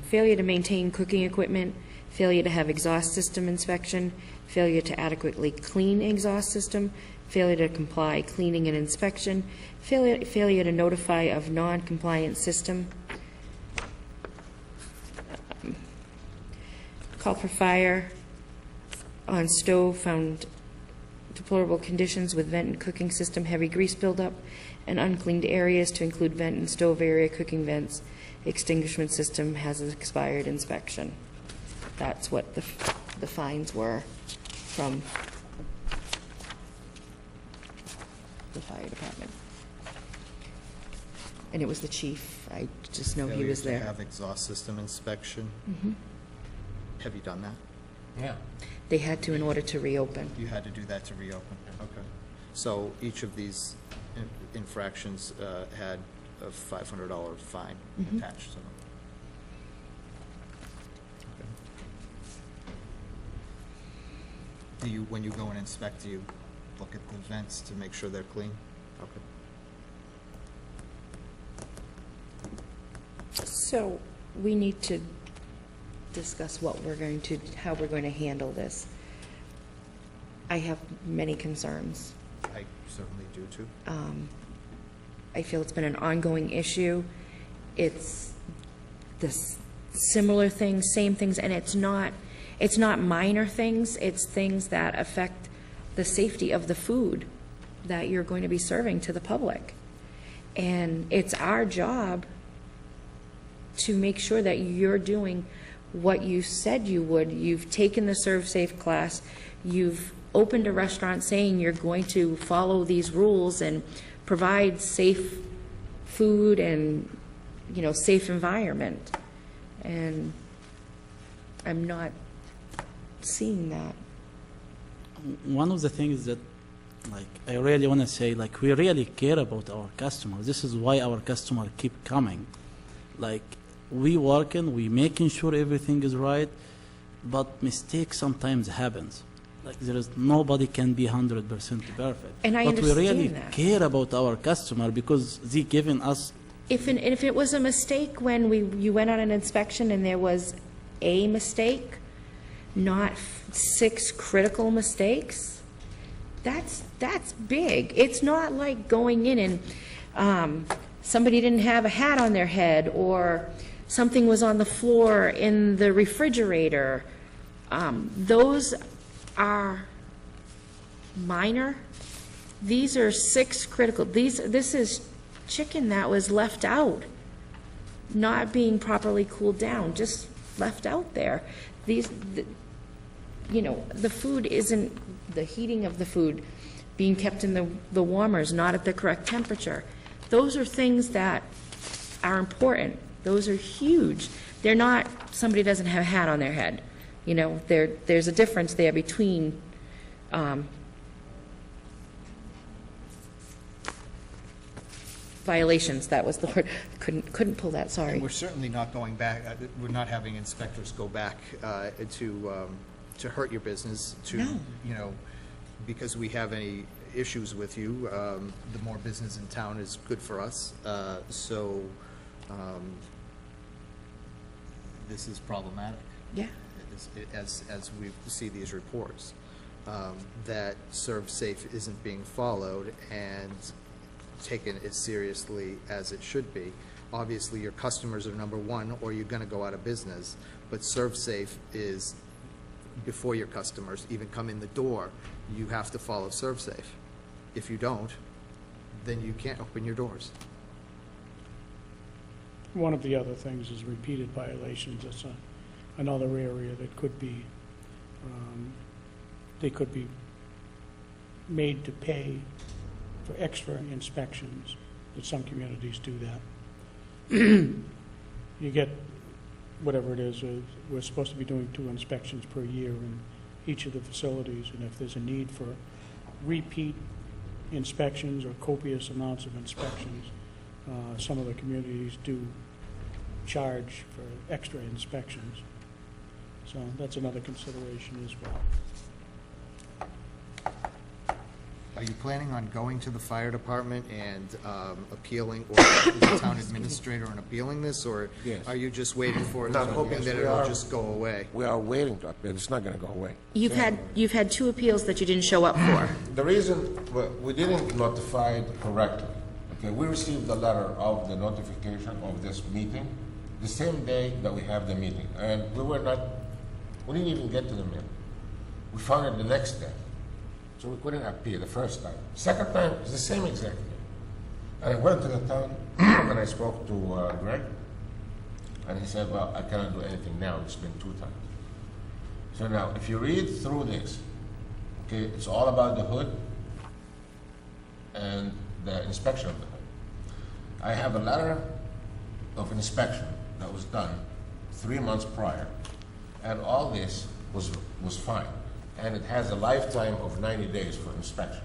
failure to maintain cooking equipment, failure to have exhaust system inspection, failure to adequately clean exhaust system, failure to comply cleaning and inspection, failure to notify of non-compliant system, call for fire on stove, found deplorable conditions with vent and cooking system, heavy grease buildup, and uncleaned areas to include vent and stove area, cooking vents, extinguishment system has an expired inspection. That's what the fines were from the fire department. And it was the chief. I just know he was Failure there. to have exhaust system inspection. Have you done that? Yeah. They had to in order to reopen. You had to do that to reopen? Okay. So each of these infractions had a $500 fine attached to them? Okay. Do you, when you go and inspect, do you look at the vents to make sure they're clean? Okay. So we need to discuss what we're going to, how we're going to handle this. I have many concerns. I certainly do too. I feel it's been an ongoing issue. It's this similar things, same things, and it's not minor things. It's things that affect the safety of the food that you're going to be serving to the public. And it's our job to make sure that you're doing what you said you would. You've taken the Serve Safe class. You've opened a restaurant saying you're going to follow these rules and provide safe food and, you know, safe environment. And I'm not seeing that. One of the things that, like, I really want to say, like, we really care about our customers. This is why our customers keep coming. Like, we working, we making sure everything is right, but mistakes sometimes happens. Like, there is nobody can be 100% perfect. And I but we really understand that. care about our customer because they giving us. If it was a mistake when you went on an inspection and there was a mistake, not 6 critical mistakes, that's big. It's not like going in and somebody didn't have a hat on their head or something was on the floor in the refrigerator. Those are minor. These are 6 critical. This is chicken that was left out, not being properly cooled down, just left out there. You know, the food isn't, the heating of the food being kept in the warmers, not at the correct temperature. Those are things that are important. Those are huge. They're not, somebody doesn't have a hat on their head. You know, there's a difference there between violations. That was the word. Couldn't pull that. Sorry. And we're certainly not going back, we're not having inspectors go back to hurt your business, to, No. you know, because we have any issues with you. The more business in town is good for us. So this is problematic. Yeah. as we see these reports, that Serve Safe isn't being followed and taken as seriously as it should be. Obviously, your customers are number one, or you're going to go out of business, but Serve Safe is before your customers even come in the door. You have to follow Serve Safe. If you don't, then you can't open your doors. One of the other things is repeated violations. That's another area that could be, they could be made to pay for extra inspections, that some communities do that. You get whatever it is, we're supposed to be doing 2 inspections per year in each of the facilities, and if there's a need for repeat inspections or copious amounts of inspections, some of the communities do charge for extra inspections. So that's another consideration as well. Are you planning on going to the fire department and appealing, or the town administrator and appealing this, or Yes. are you just waiting for it, Not hoping yes, that we it'll are. just go away? We are waiting to appeal. It's not going to go away. You've had 2 appeals that you didn't show up for. The reason we didn't notify it correctly, okay, we received the letter of the notification of this meeting the same day that we have the meeting, and we didn't even get to the meeting. We found it the next day, so we couldn't appeal the first time. Second time, it's the same exact thing. And I went to the town, and I spoke to Greg, and he said, well, I cannot do anything now, it's been 2 times. So now, if you read through this, okay, it's all about the hood and the inspection of the hood. I have a letter of inspection that was done 3 months prior, and all this was fine. And it has a lifetime of 90 days for inspection.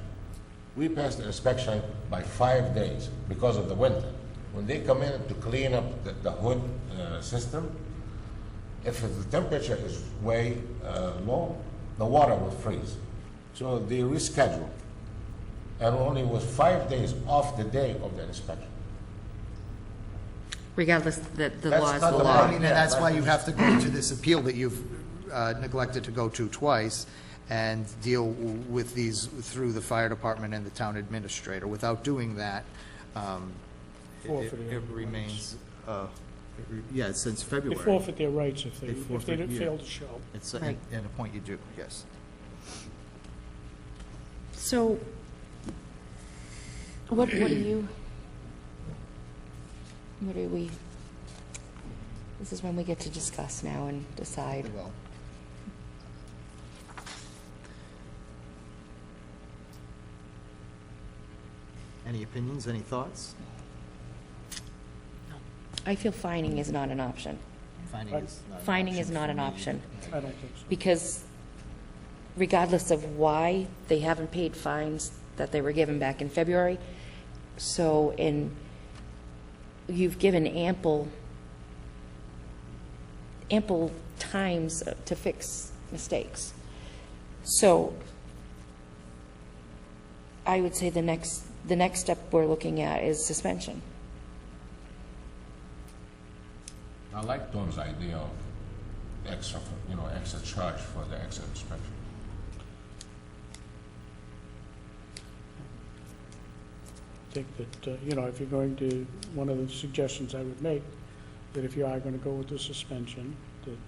We passed the inspection by 5 days because of the winter. When they come in to clean up the hood system, if the temperature is way low, the water will freeze. So they reschedule. And only was 5 days off the day of the inspection. Regardless, the That's law is not the the law. law. I mean, and that's why you have to go to this appeal that you've neglected to go to twice, and deal with these through the fire department and the town administrator. Without doing that, Forfeiting it the remains, yeah, since They February. forfeit their rights if They they forfeit, don't yeah. fail to show. It's Right. at a point you do, yes. So, what do we, this is when we get to discuss now and decide. Well, any opinions, any thoughts? I feel fining is not an option. Fining is not an option, I don't think so. because regardless of why, they haven't paid fines that they were given back in February. So, you've given ample times to fix mistakes. So, I would say the next step we're looking at is suspension. I like Tom's idea of extra charge for the extra inspection. I think that, if you're going to, one of the suggestions I would make, that if you are going to go with the suspension, that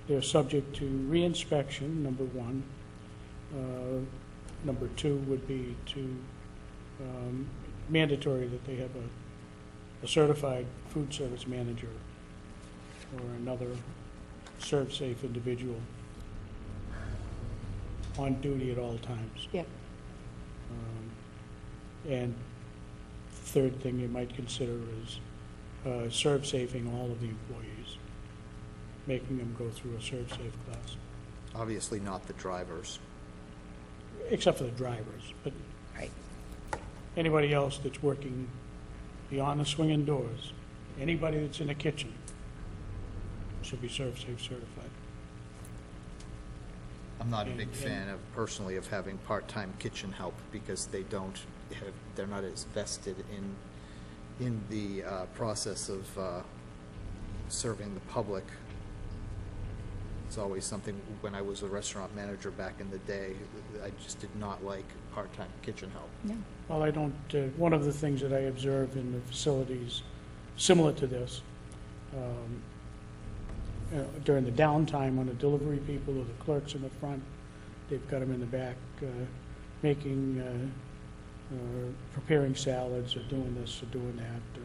they're subject to reinspection, number one. Number two would be to mandatory that they have a certified food service manager or another serve-safe individual on duty at all times. Yep. And third thing you might consider is serve-safing all of the employees, making them go through a serve-safe class, Obviously not the drivers. except for the drivers. But Right. anybody else that's working beyond the swinging doors, anybody that's in the kitchen should be serve-safe certified. I'm not a big fan of, personally, of having part-time kitchen help, because they're not as vested in the process of serving the public It's always something, when I was a restaurant manager back in the day, I just did not like part-time kitchen help. No. Well, I don't, one of the things that I observe in the facilities similar to this, during the downtime on the delivery people or the clerks in the front, they've got them in the back making, preparing salads or doing this or doing that,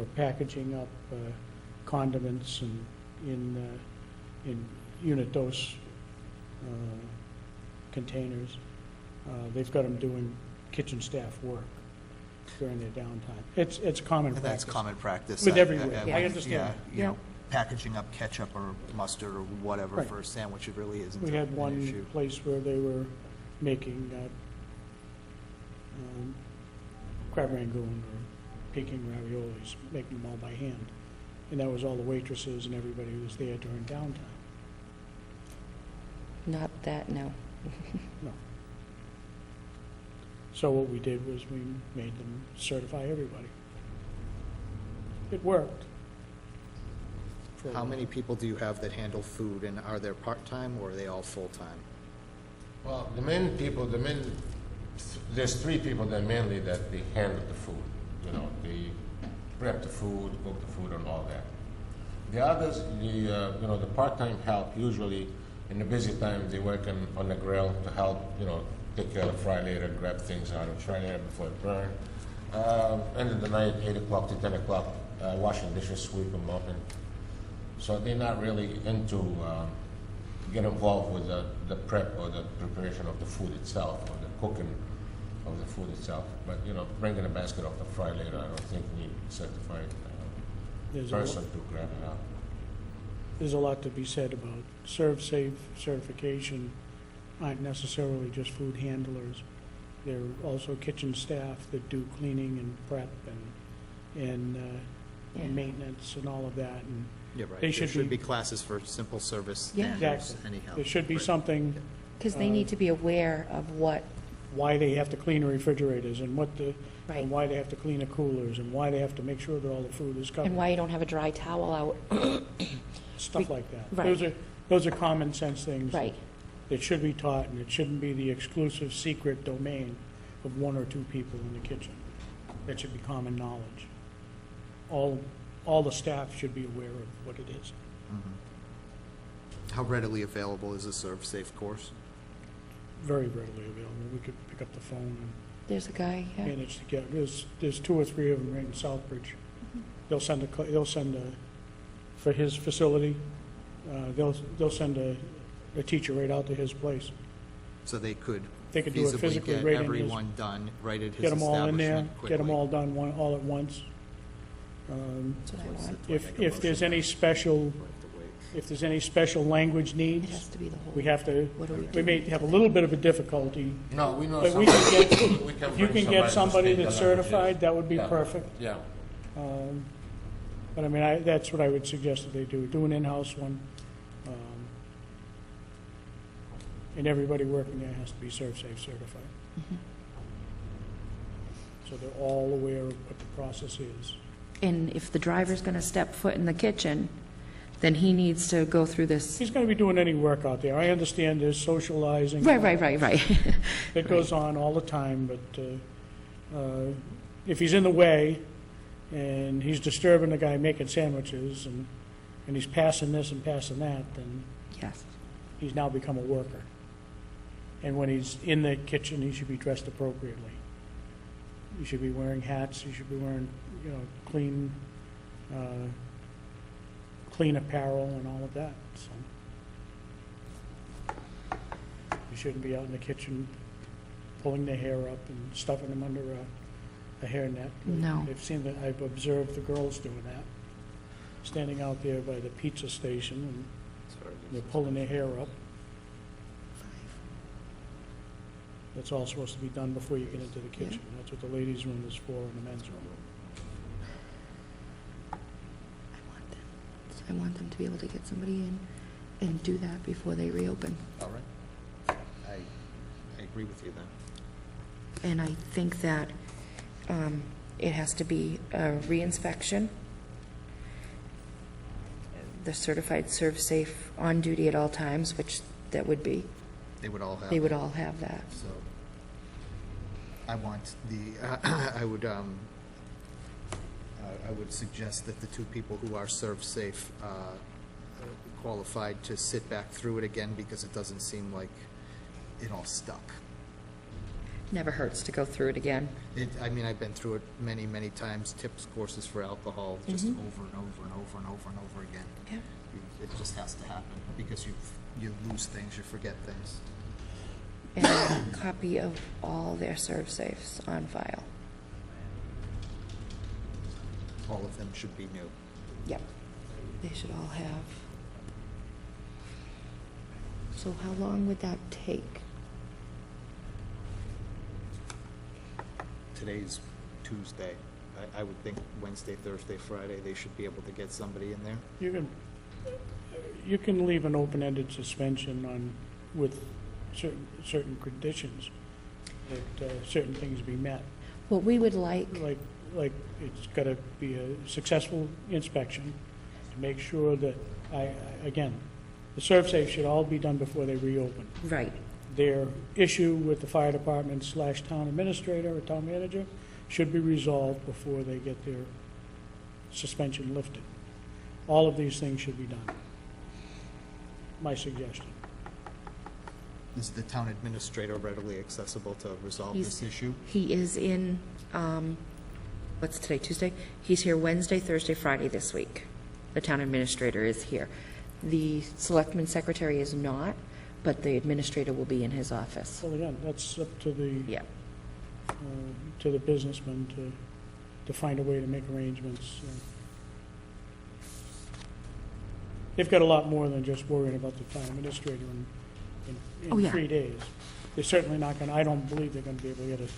or packaging up condiments and in unit dose containers. They've got them doing kitchen staff work during their downtime. It's common And practice. that's common practice. With everywhere. I understand. Yeah, you know, packaging up ketchup or mustard or whatever Right. for a sandwich, it really isn't We had an one issue. place where they were making crab rangoon or Peking raviolis, making them all by hand. And that was all the waitresses and everybody who was there during downtime. Not that, no. No. So what we did was we made them certify everybody. It worked. For a How while. many people do you have that handle food, and are they part-time or are they all full-time? Well, there's three people that mainly that they handle the food. You know, they prep the food, cook the food, and all that. The others, the part-time help usually in the busy time they work on the grill to help, take care of the fry later, grab things out of the fry later before it burn. End of the night, 8 o'clock to 10 o'clock, washing dishes, sweeping, mopping. So they're not really into get involved with the prep or the preparation of the food itself or the cooking of the food itself. But bringing a basket off the fry later, I don't think need certified There's a person to grab it out. There's a lot to be said about ServSafe certification. Aren't necessarily just food handlers. There are also kitchen staff that do cleaning and prep and Yeah. maintenance and all of that. And Yeah, right. They There should should be- be classes for simple service. Yeah. managers Exactly. anyhow. There should be Right. something, Because they need to be aware of what, why they have to clean the refrigerators and Right. and why they have to clean the coolers and why they have to make sure that all the food is covered. and why you don't have a dry towel out. Stuff like that. Right. Those are common sense things. Right. That should be taught, and it shouldn't be the exclusive secret domain of one or two people in the kitchen. That should be common knowledge. All the staff should be aware of what it is. How readily available is a ServSafe course? Very readily available. We could pick up the phone and There's a guy, yeah. manage to get, there's 2 or 3 of them right in Southbridge. They'll send for his facility, they'll send a teacher right out to his place. So they could They could do it feasibly physically get right in his, everyone done right at his get them all in there, establishment get them quickly. all done all at once. That's what I want. If there's any special, if there's any special language It needs, has to be the whole. we have to, What do we we may have a little bit of a difficulty, No, we know but we somebody. can get, We if bring you can get somebody to that's speak the languages. certified, that would be Yeah. perfect. Yeah. But I mean, that's what I would suggest that they do an in-house one. And everybody working there has to be ServSafe certified. So they're all aware of what the process is. And if the driver's going to step foot in the kitchen, then he needs to go through this. He's gonna be doing any work out there. I understand there's socializing. Right. That goes on all the time, but if he's in the way and he's disturbing the guy making sandwiches and he's passing this and passing that, then Yes. he's now become a worker. And when he's in the kitchen, he should be dressed appropriately. He should be wearing hats, he should be wearing, clean apparel and all of that, so. You shouldn't be out in the kitchen pulling their hair up and stuffing them under a hairnet. No. I've observed the girls doing that, standing out there by the pizza station and they're pulling their hair up. That's all supposed to be done before you get into the kitchen. That's what the ladies' room is for and the men's room. I want them to be able to get somebody in and do that before they reopen. All right. I agree with you then. And I think that it has to be a reinspection. the certified serve safe on duty at all times, which that would be, They would all have. they would it. all have that. So I want I would suggest that the two people who are serve safe qualified to sit back through it again, because it doesn't seem like it all stuck. Never hurts to go through it again. I mean, I've been through it many, many times, tips courses for alcohol, just over and over and over and over and over again. Yeah. It just has to happen, because you lose things, you forget things. And a copy of all their serve safes on file. All of them should be new. Yep. They should all have. So how long would that take? Today's Tuesday. I would think Wednesday, Thursday, Friday, they should be able to get somebody in there. You can leave an open-ended suspension on, with certain conditions, that certain things be met. What we would like, Like it's got to be a successful inspection to make sure that, again, the serve safe should all be done before they reopen. right, Their issue with the fire department / town administrator or town manager should be resolved before they get their suspension lifted. All of these things should be done. My suggestion. Is the town administrator readily accessible to resolve He's- this issue? he is in, what's today, Tuesday? He's here Wednesday, Thursday, Friday this week. The town administrator is here. The selectman secretary is not, but the administrator will be in his office. Well, again, that's up to the, Yeah, to the businessman to find a way to make arrangements. They've got a lot more than just worrying about the town administrator Oh, in yeah. 3 days. They're certainly not going to, I don't believe they're going to be able to get a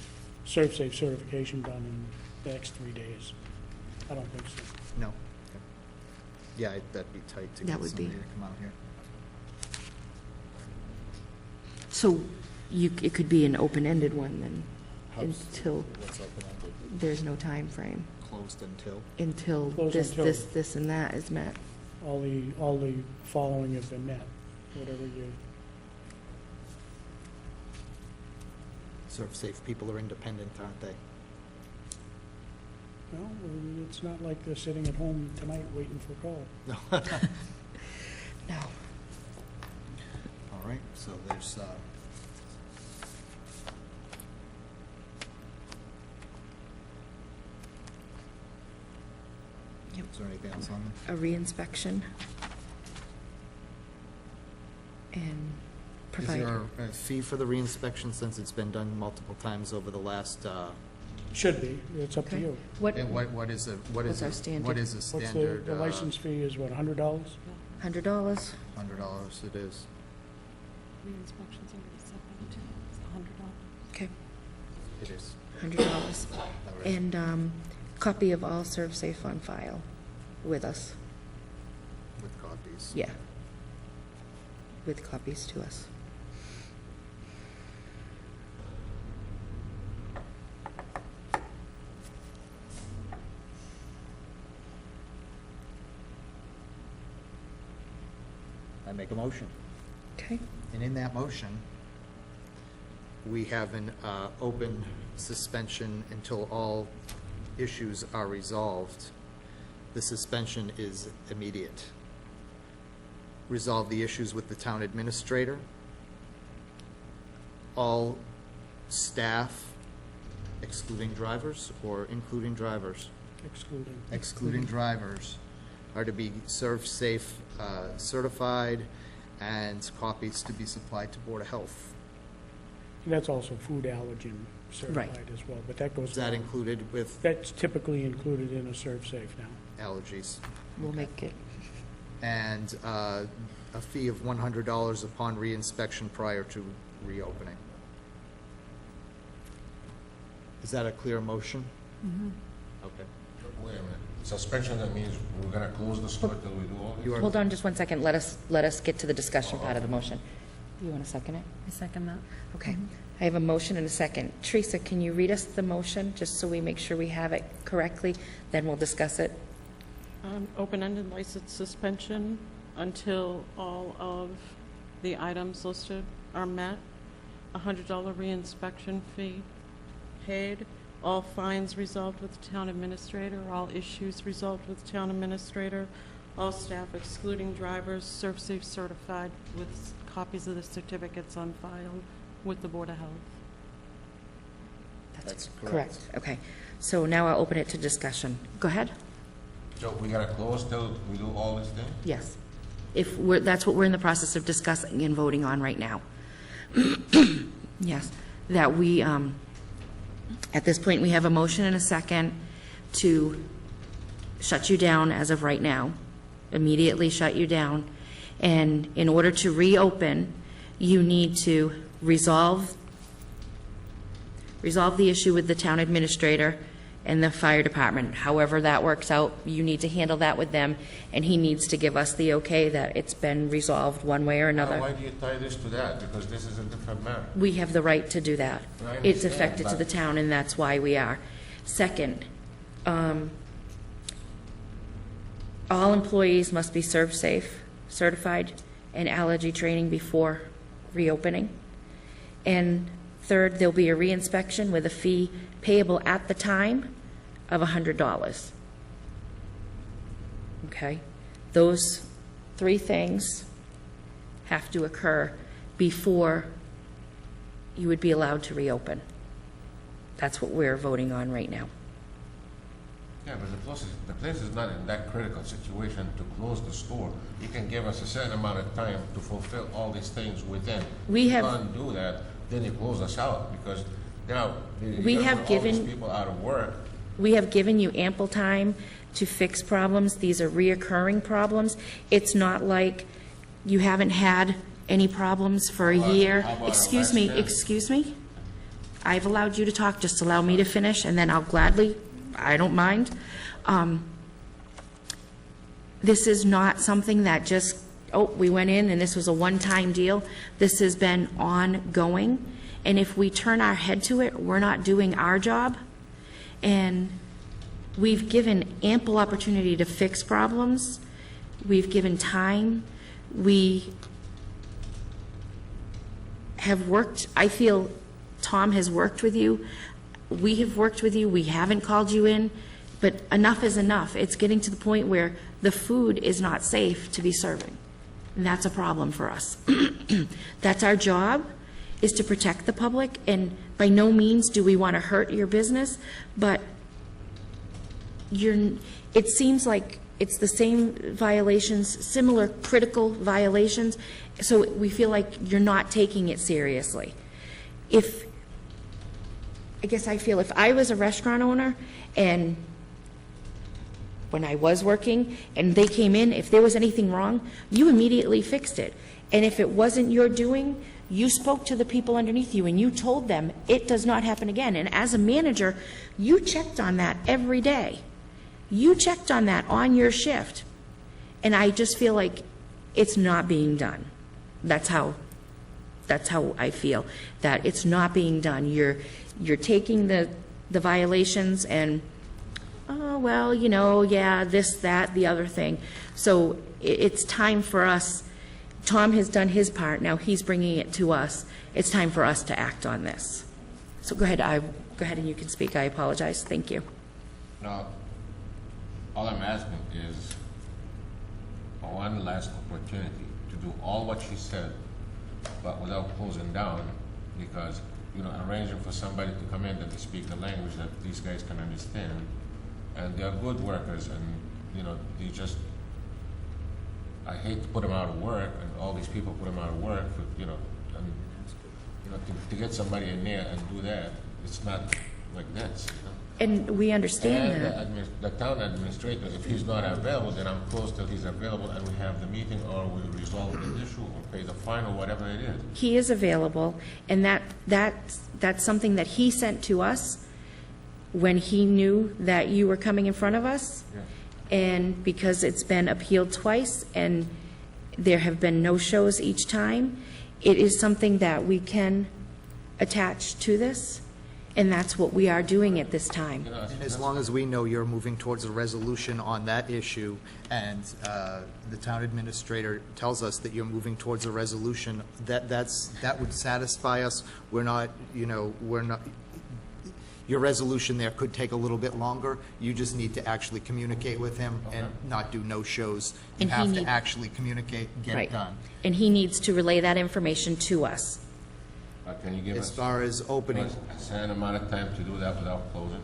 serve safe certification done in the next 3 days. I don't think so. No? Okay. Yeah, that'd be tight to That get would be. somebody to come out here. so it could be an open-ended one then, until What's open-ended? there's no time frame, Closed until? until Close this, until- this, and that is met. All the following have been met, whatever you, Serve safe people are independent, aren't they? well, it's not like they're sitting at home tonight waiting for a call. No. No. All right, so there's, Yep. is there anything else on there? A reinspection. And Is provide. there a fee for the reinspection, since it's been done multiple times over the last, Should be, it's up to Okay. you. What, and what is a, what What's is our a, standard? what is a What's standard? the license fee is, what, $100? $100? $100 it is. Re-inspections already set by the town, it's $100. Okay, It is. $100. All right. And copy of all serve safe on file with us. With copies. Yeah. With copies to us. I make a motion. Okay, And in that motion, we have an open suspension until all issues are resolved. The suspension is immediate. Resolve the issues with the town administrator. All staff, excluding drivers or including drivers? Excluding. Excluding drivers, are to be serve safe certified, and copies to be supplied to Board of Health. And that's also food allergen certified as well, but that goes. Is that along. included with That's typically included in a serve safe now. allergies? we'll make it. And a fee of $100 upon reinspection prior to reopening. Is that a clear motion? Okay. Wait a minute. Suspension, that means we're gonna close the store till we do all this? You are, Hold on just one second. Let us get to the discussion part of the motion. You want to second it? I second that. Okay. I have a motion and a second. Teresa, can you read us the motion, just so we make sure we have it correctly? Then we'll discuss it. Open-ended license suspension until all of the items listed are met. $100 reinspection fee paid. All fines resolved with the town administrator. All issues resolved with the town administrator. All staff, excluding drivers, ServSafe certified with copies of the certificates on file with the Board of Health. That's Correct, okay. So now I'll open it to discussion. Go ahead. So we gotta close till we do all this thing? Yes. If we're, that's what we're in the process of discussing and voting on right now. Yes, that we, at this point, we have a motion and a second to shut you down as of right now, immediately shut you down. And in order to reopen, you need to resolve the issue with the town administrator and the fire department. However that works out, you need to handle that with them, and he needs to give us the okay that it's been resolved one way or another. Why do you tie this to that? Because this is a different matter. We have the right to do that. I It's understand, affected to but- the town, and that's why we are. Second, all employees must be ServSafe certified and allergy training before reopening. And third, there'll be a reinspection with a fee payable at the time of $100. Okay? Those three things have to occur before you would be allowed to reopen. That's what we're voting on right now. Yeah, but the place is not in that critical situation to close the store. You can give us a certain amount of time to fulfill all these things within. We If have- you can't do that, then you close us out, because now We you're have gonna put all these given- people out of work. We have given you ample time to fix problems. These are reoccurring problems. It's not like you haven't had any problems for a How about- year. how about Excuse me, last year? excuse me? I've allowed you to talk, just allow me to finish, and then I'll gladly, I don't mind. This is not something that just, oh, we went in and this was a one-time deal. This has been ongoing, and if we turn our head to it, we're not doing our job. And we've given ample opportunity to fix problems. We've given time. We have worked, I feel Tom has worked with you. We have worked with you. We haven't called you in, but enough is enough. It's getting to the point where the food is not safe to be serving. And that's a problem for us. That's our job, is to protect the public, and by no means do we want to hurt your business, but it seems like it's the same violations, similar critical violations, so we feel like you're not taking it seriously. I guess I feel if I was a restaurant owner, and when I was working, and they came in, if there was anything wrong, you immediately fixed it. And if it wasn't your doing, you spoke to the people underneath you and you told them it does not happen again. And as a manager, you checked on that every day. You checked on that on your shift. And I just feel like it's not being done. That's how I feel, that it's not being done. You're taking the violations and, oh, well, you know, yeah, this, that, the other thing. So it's time for us. Tom has done his part. Now he's bringing it to us. It's time for us to act on this. So go ahead. Go ahead and you can speak. I apologize. Thank you. Now, all I'm asking is for one last opportunity to do all what she said, but without closing down, because, you know, arranging for somebody to come in that they speak the language that these guys can understand, and they're good workers, and, you know, they just, I hate to put them out of work, and all these people put them out of work, for, you know, and, you know, to get somebody in there and do that, it's not like this, you know. And we understand that. And the town administrator, if he's not available, then I'm close till he's available, and we have the meeting, or we resolve the issue, or pay the fine, or whatever it is. He is available, and that's something that he sent to us when he knew that you were coming in front of us. Yeah. And because it's been appealed twice, and there have been no shows each time, it is something that we can attach to this. And that's what we are doing at this time. And as long as we know you're moving towards a resolution on that issue, and the town administrator tells us that you're moving towards a resolution, that would satisfy us. We're not, your resolution there could take a little bit longer. You just need to actually communicate with him and not do no-shows. You And he have to need- actually communicate, get Right. it done. And he needs to relay that information to us. Can you give As us far as opening, a certain amount of time to do that without closing?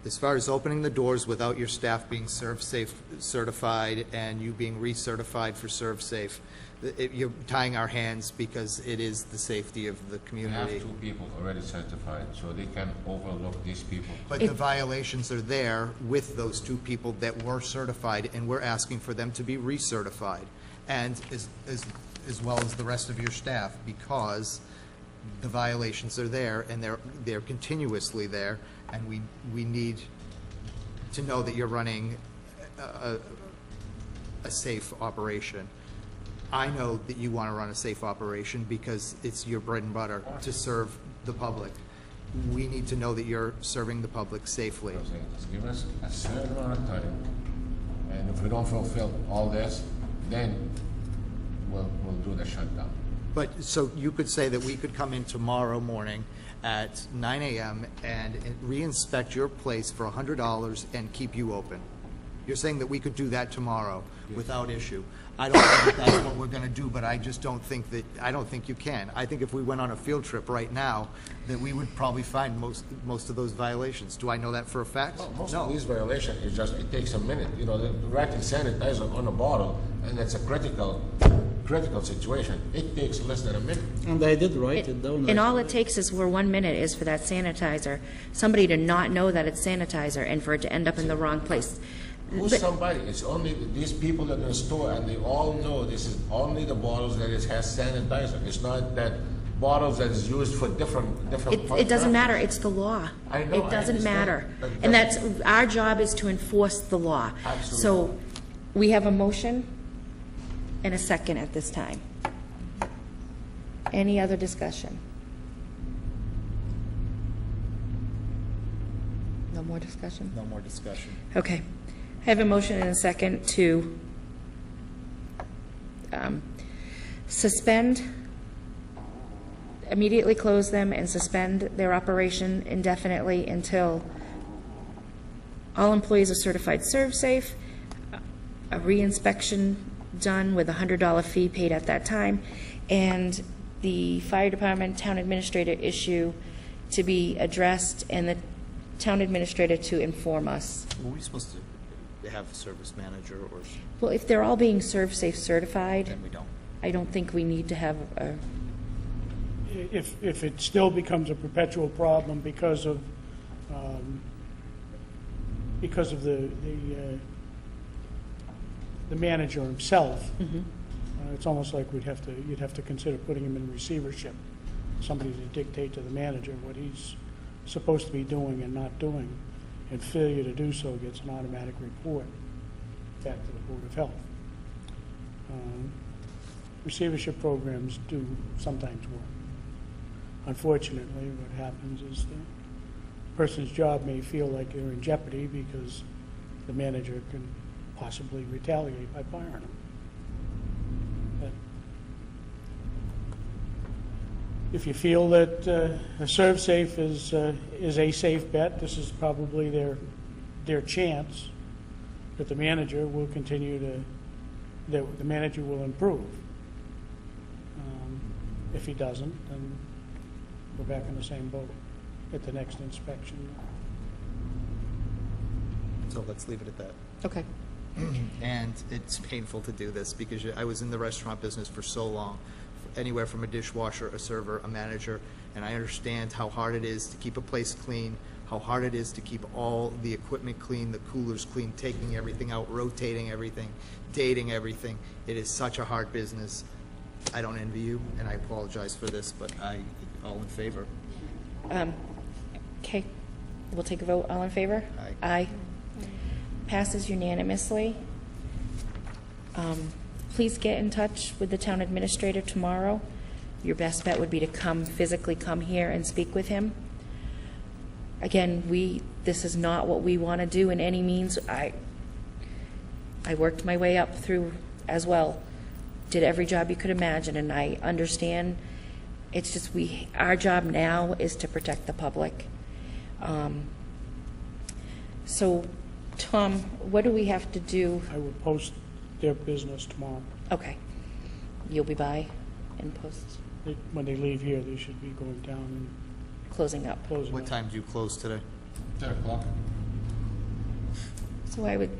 as far as opening the doors without your staff being ServSafe certified and you being recertified for ServSafe, you're tying our hands because it is the safety of the We have community. 2 people already certified, so they can overlook these people. But the violations are there with those 2 people that were certified, and we're asking for them to be recertified, and as well as the rest of your staff, because the violations are there, and they're continuously there, and we need to know that you're running a safe operation. I know that you want to run a safe operation because it's your bread and butter to serve the public. We need to know that you're serving the public safely. I'm saying, just give us a certain amount of time, and if we don't fulfill all this, then we'll do the shutdown. But, so you could say that we could come in tomorrow morning at 9 a.m. and re-inspect your place for $100 and keep you open. You're saying that we could do that tomorrow without issue. I don't think that that's what we're going to do, but I just don't think you can. I think if we went on a field trip right now, that we would probably find most of those violations. Do I know that for a fact? Well, most No. of these violations, it takes a minute. The writing sanitizer on a bottle, and it's a critical situation. It takes less than a minute. And I did write it down. And all it takes is for 1 minute is for that sanitizer, somebody to not know that it's sanitizer and for it to end up in the wrong place. Who's But- somebody? It's only these people that in the store, and they all know this is only the bottles that it has sanitizer. It's not that bottles that is used for different It doesn't matter, it's the law. I know, It I doesn't understand. matter. But And that's, our job is to enforce the law. Absolutely. So, we have a motion and a second at this time. Any other discussion? No more discussion? No more discussion. Okay. I have a motion and a second to suspend, immediately close them and suspend their operation indefinitely until all employees are certified ServSafe, a reinspection done with a $100 fee paid at that time, and the fire department town administrator issue to be addressed, and the town administrator to inform us. Were we supposed to have a service manager, or Well, if they're all being ServSafe certified, then we don't? I don't think we need to have a, If it still becomes a perpetual problem because of the manager himself, it's almost like you'd have to consider putting him in receivership, somebody to dictate to the manager what he's supposed to be doing and not doing, and failure to do so gets an automatic report back to the Board of Health. Receivership programs do sometimes work. Unfortunately, what happens is the person's job may feel like they're in jeopardy because the manager can possibly retaliate by firing them. But if you feel that a ServSafe is a safe bet, this is probably their chance that the manager will continue to, that the manager will improve. If he doesn't, then we're back in the same boat at the next inspection. So let's leave it at that. okay. And it's painful to do this because I was in the restaurant business for so long, anywhere from a dishwasher, a server, a manager, and I understand how hard it is to keep a place clean, how hard it is to keep all the equipment clean, the coolers clean, taking everything out, rotating everything, dating everything. It is such a hard business. I don't envy you, and I apologize for this, but all in favor? Okay, we'll take a vote. All in favor? Aye. Aye. Passes unanimously. Please get in touch with the town administrator tomorrow. Your best bet would be to physically come here and speak with him. Again, this is not what we want to do in any means. I worked my way up through as well, did every job you could imagine, and I understand. It's just our job now is to protect the public. So, Tom, what do we have to do? I will post their business tomorrow. Okay. You'll be by and post, When they leave here, they should be going down and closing up. closing. What time do you close today? 10 o'clock. So I would,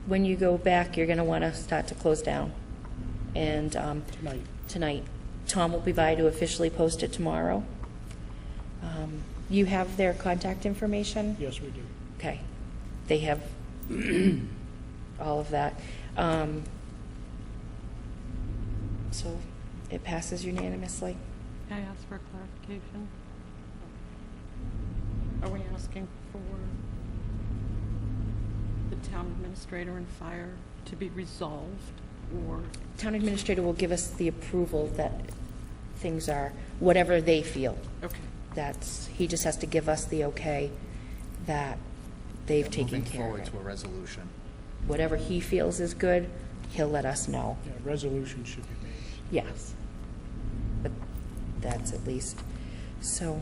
when you go back, you're going to want to start to close down. And Tonight. Tom will be by to officially post it tomorrow. You have their contact information? Yes, we do. Okay. They have all of that. So it passes unanimously. Can I ask for clarification? Are we asking for the town administrator and fire to be resolved, or? Town administrator will give us the approval that things are, whatever they feel. Okay. He just has to give us the okay that they've taken Moving care of forward it. to a resolution. Whatever he feels is good, he'll let us know. Yeah, resolution should be made. Yes. But that's at least, so,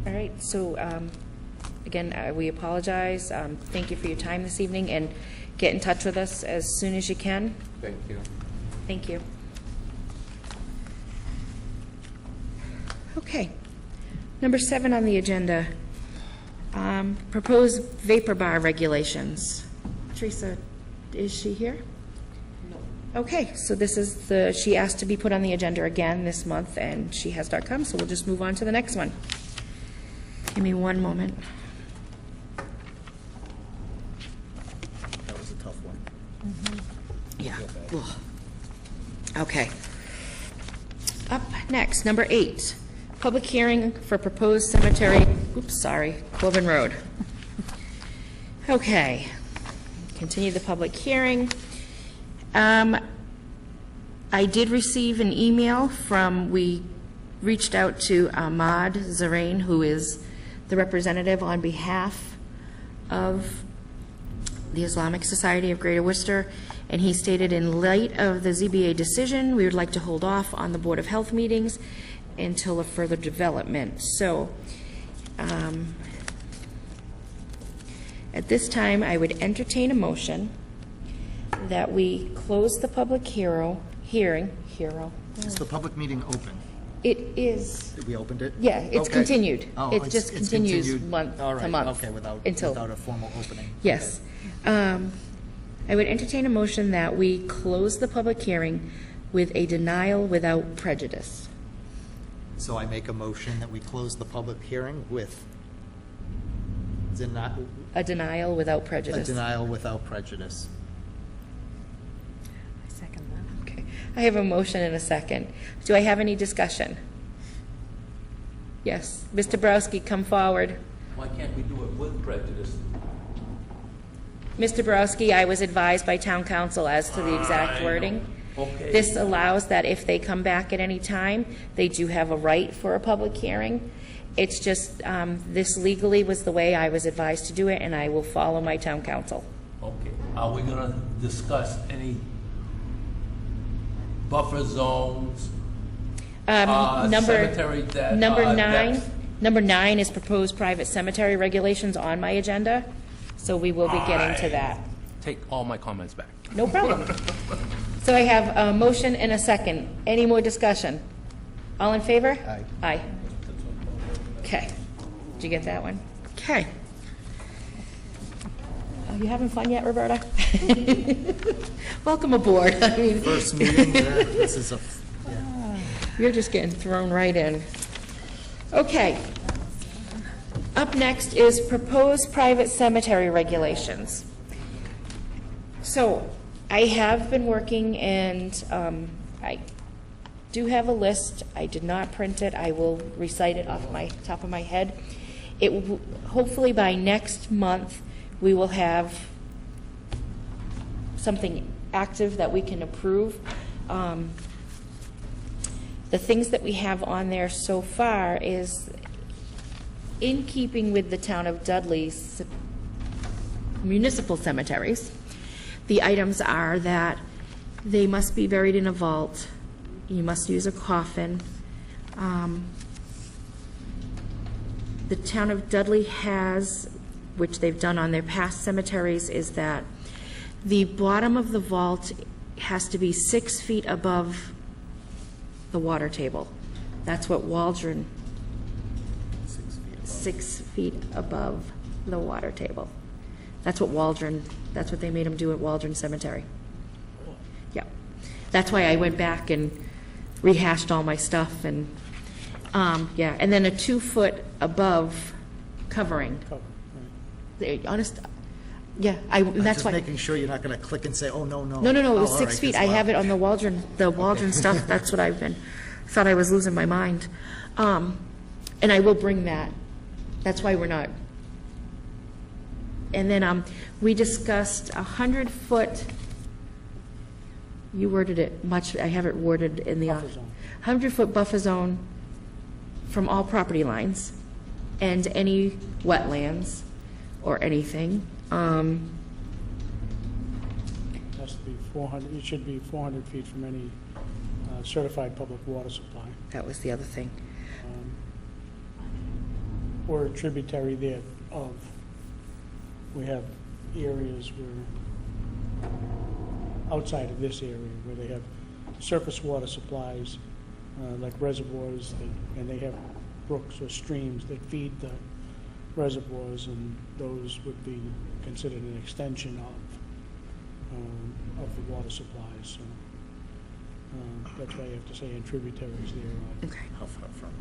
all right, so, again, we apologize. Thank you for your time this evening, and get in touch with us as soon as you can. Thank you. Thank you. Okay. Number 7 on the agenda, proposed vapor bar regulations. Teresa, is she here? No. Okay, so this is she asked to be put on the agenda again this month, and she has not come, so we'll just move on to the next one. Give me one moment. That was a tough one. Yeah. Ugh. Okay. Up next, number 8, public hearing for proposed cemetery, Corbin Road. Okay. Continue the public hearing. I did receive an email we reached out to Ahmad Zarain, who is the representative on behalf of the Islamic Society of Greater Worcester, and he stated, in light of the ZBA decision, we would like to hold off on the Board of Health meetings until a further development. So, at this time, I would entertain a motion that we close the public hearing. Is the public meeting open? It is, We opened it? yeah, it's Okay. continued. Oh, It just it's continues continued. month All to right, month. okay, without a formal opening. Yes. I would entertain a motion that we close the public hearing with a denial without prejudice. So I make a motion that we close the public hearing with A denial without a prejudice. denial without prejudice. I second that. Okay. I have a motion and a second. Do I have any discussion? Yes. Mr. Borowski, come forward. Why can't we do it with prejudice? Mr. Borowski, I was advised by town council as to the exact wording. Okay. This allows that if they come back at any time, they do have a right for a public hearing. It's just, this legally was the way I was advised to do it, and I will follow my town council. Okay. Are we gonna discuss any buffer zones? Cemetery that, depth? Number 9 is proposed private cemetery regulations on my agenda, so we will be getting to that. Take all my comments back. No problem. So I have a motion and a second. Any more discussion? All in favor? Aye. Aye. Okay. Did you get that one? Okay. Are you having fun yet, Roberta? Welcome aboard. I mean, First meeting, this is you're just getting thrown right in. Okay. Up next is proposed private cemetery regulations. So I have been working, and I do have a list. I did not print it. I will recite it off my top of my head. Hopefully by next month, we will have something active that we can approve. the things that we have on there so far is in keeping with the town of Dudley's municipal cemeteries. The items are that they must be buried in a vault, you must use a coffin. The town of Dudley has, which they've done on their past cemeteries, is that the bottom of the vault has to be 6 feet above the water table. That's what Waldron, 6 feet above the water table. That's what Waldron, that's what they made them do at Waldron Cemetery. Yeah. That's why I went back and rehashed all my stuff and, yeah, and then a 2-foot above covering. Honest, yeah, that's why. Just making sure you're not going to click and say, oh, no, no. No, it was Oh, 6 all right, feet. that's I wild. have it on the Waldron stuff. That's what I've been, thought I was losing my mind. And I will bring that. That's why we're not. And then we discussed 100-foot, you worded it much, I have it worded in the. Buffer zone. 100-foot buffer zone from all property lines and any wetlands or anything. Has to be 400, it should be 400 feet from any certified public water supply, That was the other thing. or a tributary thereof. We have areas where, outside of this area, where they have surface water supplies, like reservoirs, and they have brooks or streams that feed the reservoirs, and those would be considered an extension of the water supplies. So that's why you have to say in tributaries there. Okay. How far from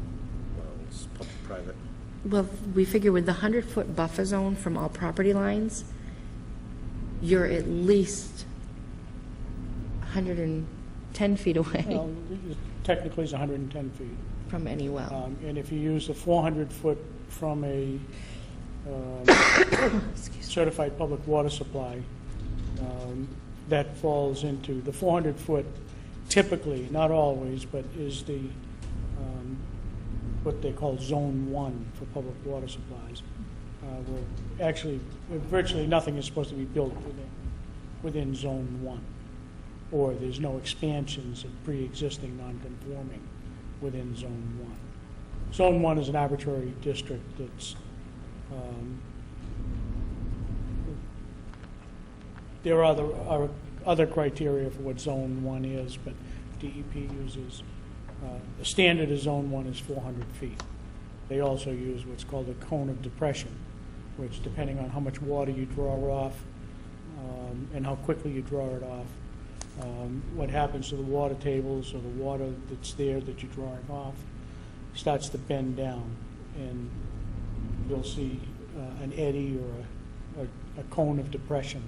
wells, public, private? Well, we figure with the 100-foot buffer zone from all property lines, you're at least 110 feet away Well, technically it's 110 feet. from any well. And if you use a 400-foot from a certified public water supply, that falls into, the 400-foot typically, not always, but is the, what they call Zone 1 for public water supplies. Where actually, virtually nothing is supposed to be built within Zone 1, or there's no expansions of pre-existing non-conforming within Zone 1. Zone 1 is an arbitrary district that's, there are other criteria for what Zone 1 is, but DEP uses, the standard of Zone 1 is 400 feet. They also use what's called a cone of depression, which depending on how much water you draw off and how quickly you draw it off, what happens to the water tables or the water that's there that you're drawing off starts to bend down, and you'll see an eddy or a cone of depression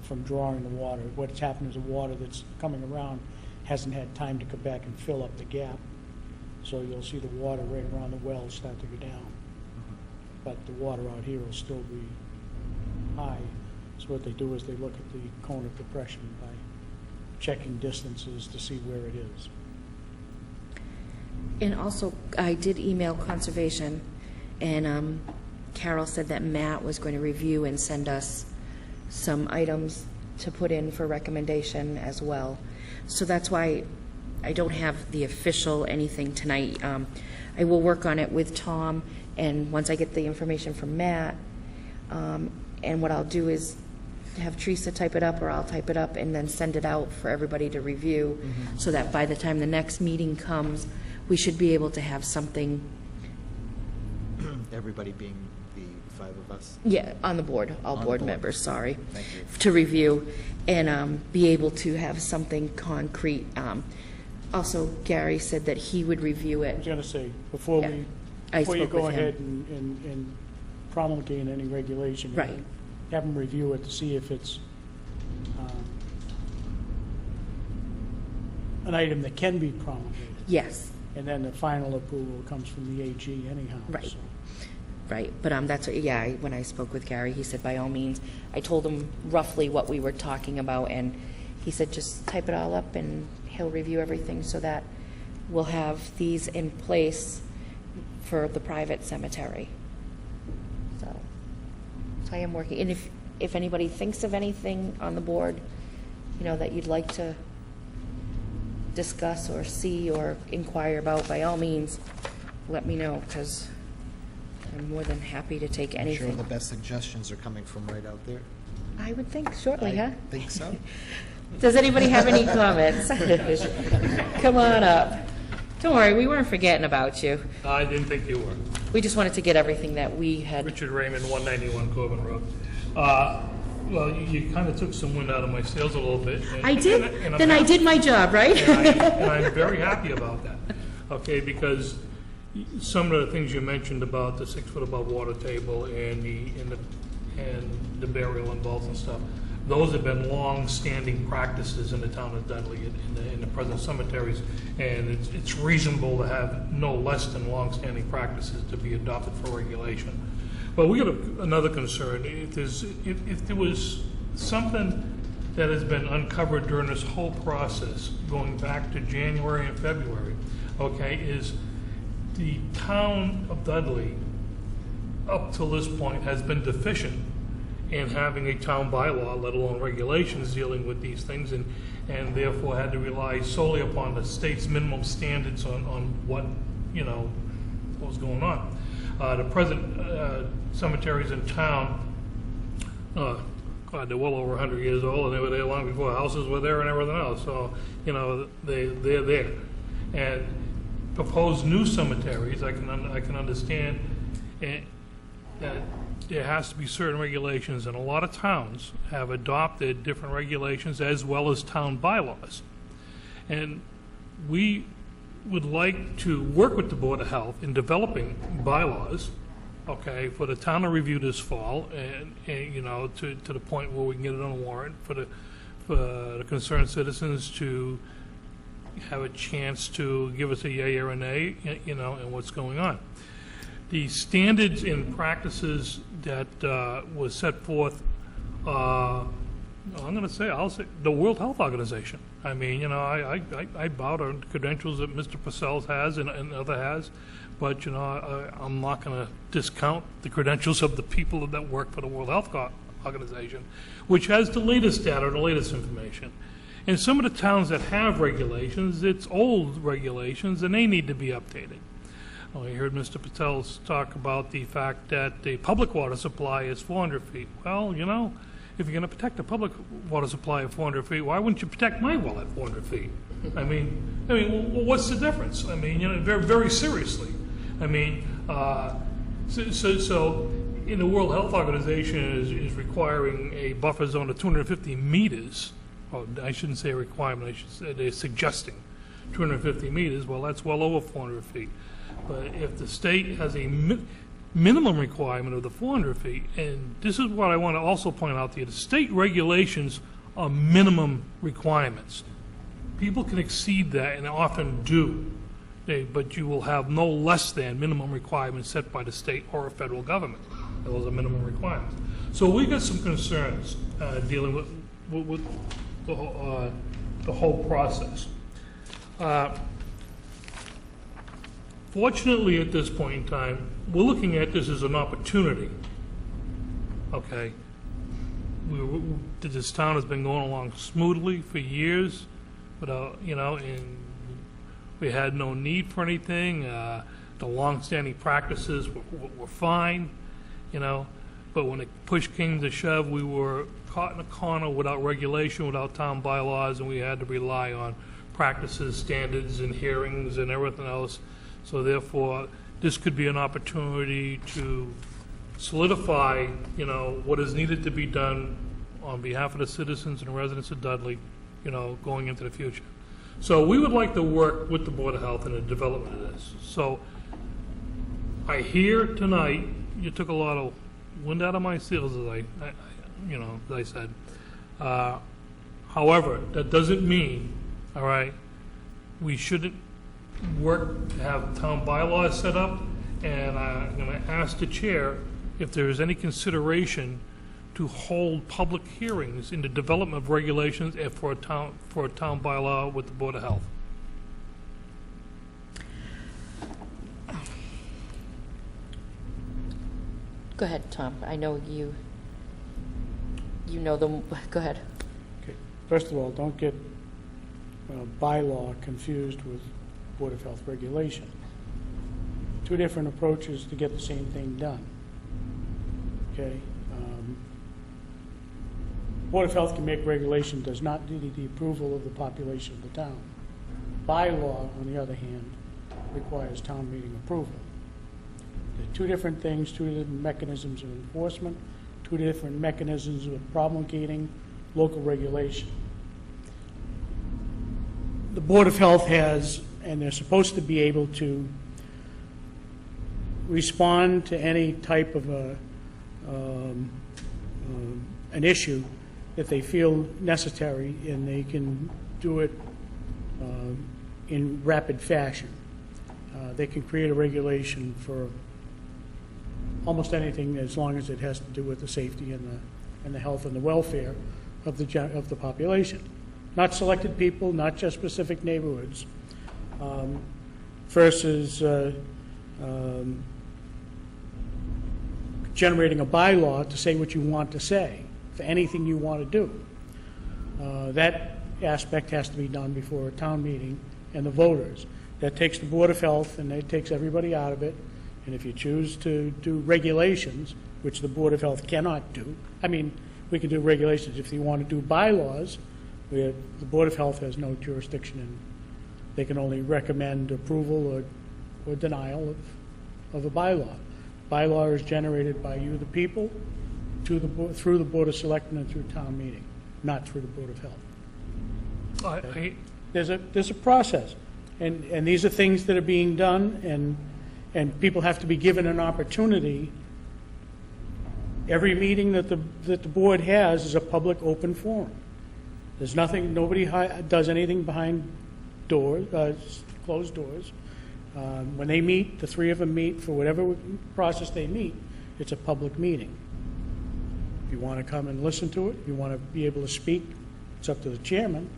from drawing the water. What's happened is the water that's coming around hasn't had time to come back and fill up the gap. So you'll see the water right around the well start to go down. But the water out here will still be high. So what they do is they look at the cone of depression by checking distances to see where it is. And also, I did email Conservation, and Carol said that Matt was going to review and send us some items to put in for recommendation as well. So that's why I don't have the official anything tonight. I will work on it with Tom, and once I get the information from Matt, and what I'll do is have Teresa type it up, or I'll type it up and then send it out for everybody to review, so that by the time the next meeting comes, we should be able to have something, Everybody being the 5 of us? yeah, on the board, all On the board board. members, sorry. Thank you. To review and be able to have something concrete. Also, Gary said that he would review I was it. going to say, before Yeah. you I before you spoke go with him. ahead and promulgate any regulation, Right. have them review it to see if it's an item that can be promulgated. Yes, And then the final approval comes from the AG anyhow. Right. so. right. But that's what, yeah, when I spoke with Gary, he said by all means, I told him roughly what we were talking about, and he said just type it all up and he'll review everything so that we'll have these in place for the private cemetery. So I am working, and if anybody thinks of anything on the board, that you'd like to discuss or see or inquire about, by all means, let me know, because I'm more than happy to take I'm sure anything. the best suggestions are coming from right out there. I would think shortly, huh? I think so. Does anybody have any comments? Come on up. Don't worry, we weren't forgetting about you. I didn't think you were. We just wanted to get everything that we had. Richard Raymond, 191 Corbin Road. Well, you kind of took some wind out of my sails a little bit. I did? And I'm Then I happy- did my job, right? and I'm very happy about that, okay, because some of the things you mentioned about the 6 foot above water table and the burial and vaults and stuff, those have been long-standing practices in the town of Dudley in the present cemeteries, and it's reasonable to have no less than long-standing practices to be adopted for regulation. But we got another concern. If there was something that has been uncovered during this whole process, going back to January and February, okay, is the town of Dudley, up till this point, has been deficient in having a town bylaw, let alone regulations dealing with these things, and therefore had to rely solely upon the state's minimum standards on what was going on. The present cemeteries in town, God, they're well over 100 years old, and they were there long before houses were there and everything else. So, they're there. And proposed new cemeteries, I can understand that there has to be certain regulations, and a lot of towns have adopted different regulations as well as town bylaws. And we would like to work with the Board of Health in developing bylaws, okay, for the town to review this fall, and to the point where we can get it on a warrant for the concerned citizens to have a chance to give us a yay or a nay, and what's going on. The standards and practices that was set forth, I'll say the World Health Organization. I mean, I bow to credentials that Mr. Purcell has and other has, but I'm not going to discount the credentials of the people that work for the World Health Organization, which has the latest data, the latest information. And some of the towns that have regulations, it's old regulations, and they need to be updated. I heard Mr. Patel talk about the fact that the public water supply is 400 feet. Well, if you're going to protect the public water supply at 400 feet, why wouldn't you protect my well at 400 feet? I mean, what's the difference? I mean, very, very seriously. I mean, so in the World Health Organization is requiring a buffer zone of 250 meters. Oh, I shouldn't say a requirement. I should say they're suggesting 250 meters. Well, that's well over 400 feet. But if the state has a minimum requirement of the 400 feet, and this is what I want to also point out to you, the state regulations are minimum requirements. People can exceed that, and often do, but you will have no less than minimum requirements set by the state or a federal government. Those are minimum requirements. So we got some concerns dealing with the whole process. Fortunately, at this point in time, we're looking at this as an opportunity. Okay, this town has been going along smoothly for years, without and we had no need for anything. The long-standing practices were fine, but when it push came to shove, we were caught in a corner without regulation, without town bylaws, and we had to rely on practices, standards, and hearings and everything else. So therefore, this could be an opportunity to solidify, what is needed to be done on behalf of the citizens and residents of Dudley, going into the future. So we would like to work with the Board of Health in the development of this. So I hear tonight, you took a lot of wind out of my sails, as I said. However, that doesn't mean, all right, we shouldn't work to have town bylaws set up, and I'm going to ask the chair if there is any consideration to hold public hearings in the development of regulations and for a town bylaw with the Board of Health. Go ahead, Tom. I know you know them. Go ahead. Okay. First of all, don't get bylaw confused with Board of Health regulation. Two different approaches to get the same thing done. Okay? Board of Health can make regulation, does not need the approval of the population of the town. Bylaw, on the other hand, requires town meeting approval. They're two different things, two different mechanisms of enforcement, two different mechanisms of promulgating local regulation. The Board of Health has, and they're supposed to be able to respond to any type of an issue that they feel necessary, and they can do it in rapid fashion. They can create a regulation for almost anything as long as it has to do with the safety and the health and the welfare of the population. Not selected people, not just specific neighborhoods, versus generating a bylaw to say what you want to say for anything you want to do. That aspect has to be done before a town meeting and the voters. That takes the Board of Health, and that takes everybody out of it. And if you choose to do regulations, which the Board of Health cannot do, I mean, we can do regulations. If you want to do bylaws, the Board of Health has no jurisdiction, and they can only recommend approval or denial of a bylaw. Bylaw is generated by you, the people, through the Board of Selectmen and through town meeting, not through the Board of Health. There's a process, and these are things that are being done, and people have to be given an opportunity. Every meeting that the board has is a public, open forum. There's nothing, nobody does anything behind doors, closed doors. When they meet, the three of them meet for whatever process they meet, it's a public meeting. If you want to come and listen to it, if you want to be able to speak, it's up to the chairman,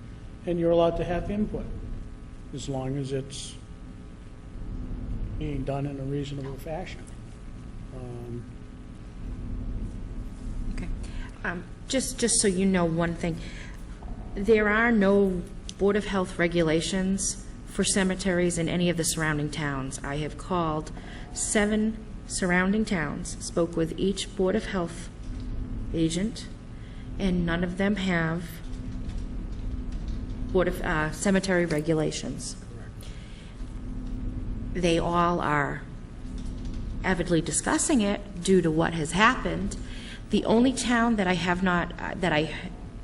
and you're allowed to have input, as long as it's being done in a reasonable fashion. Okay. Just so you know one thing, there are no Board of Health regulations for cemeteries in any of the surrounding towns. I have called 7 surrounding towns, spoke with each Board of Health agent, and none of them have Board of cemetery regulations. They all are avidly discussing it due to what has happened. The only town that I have not, that I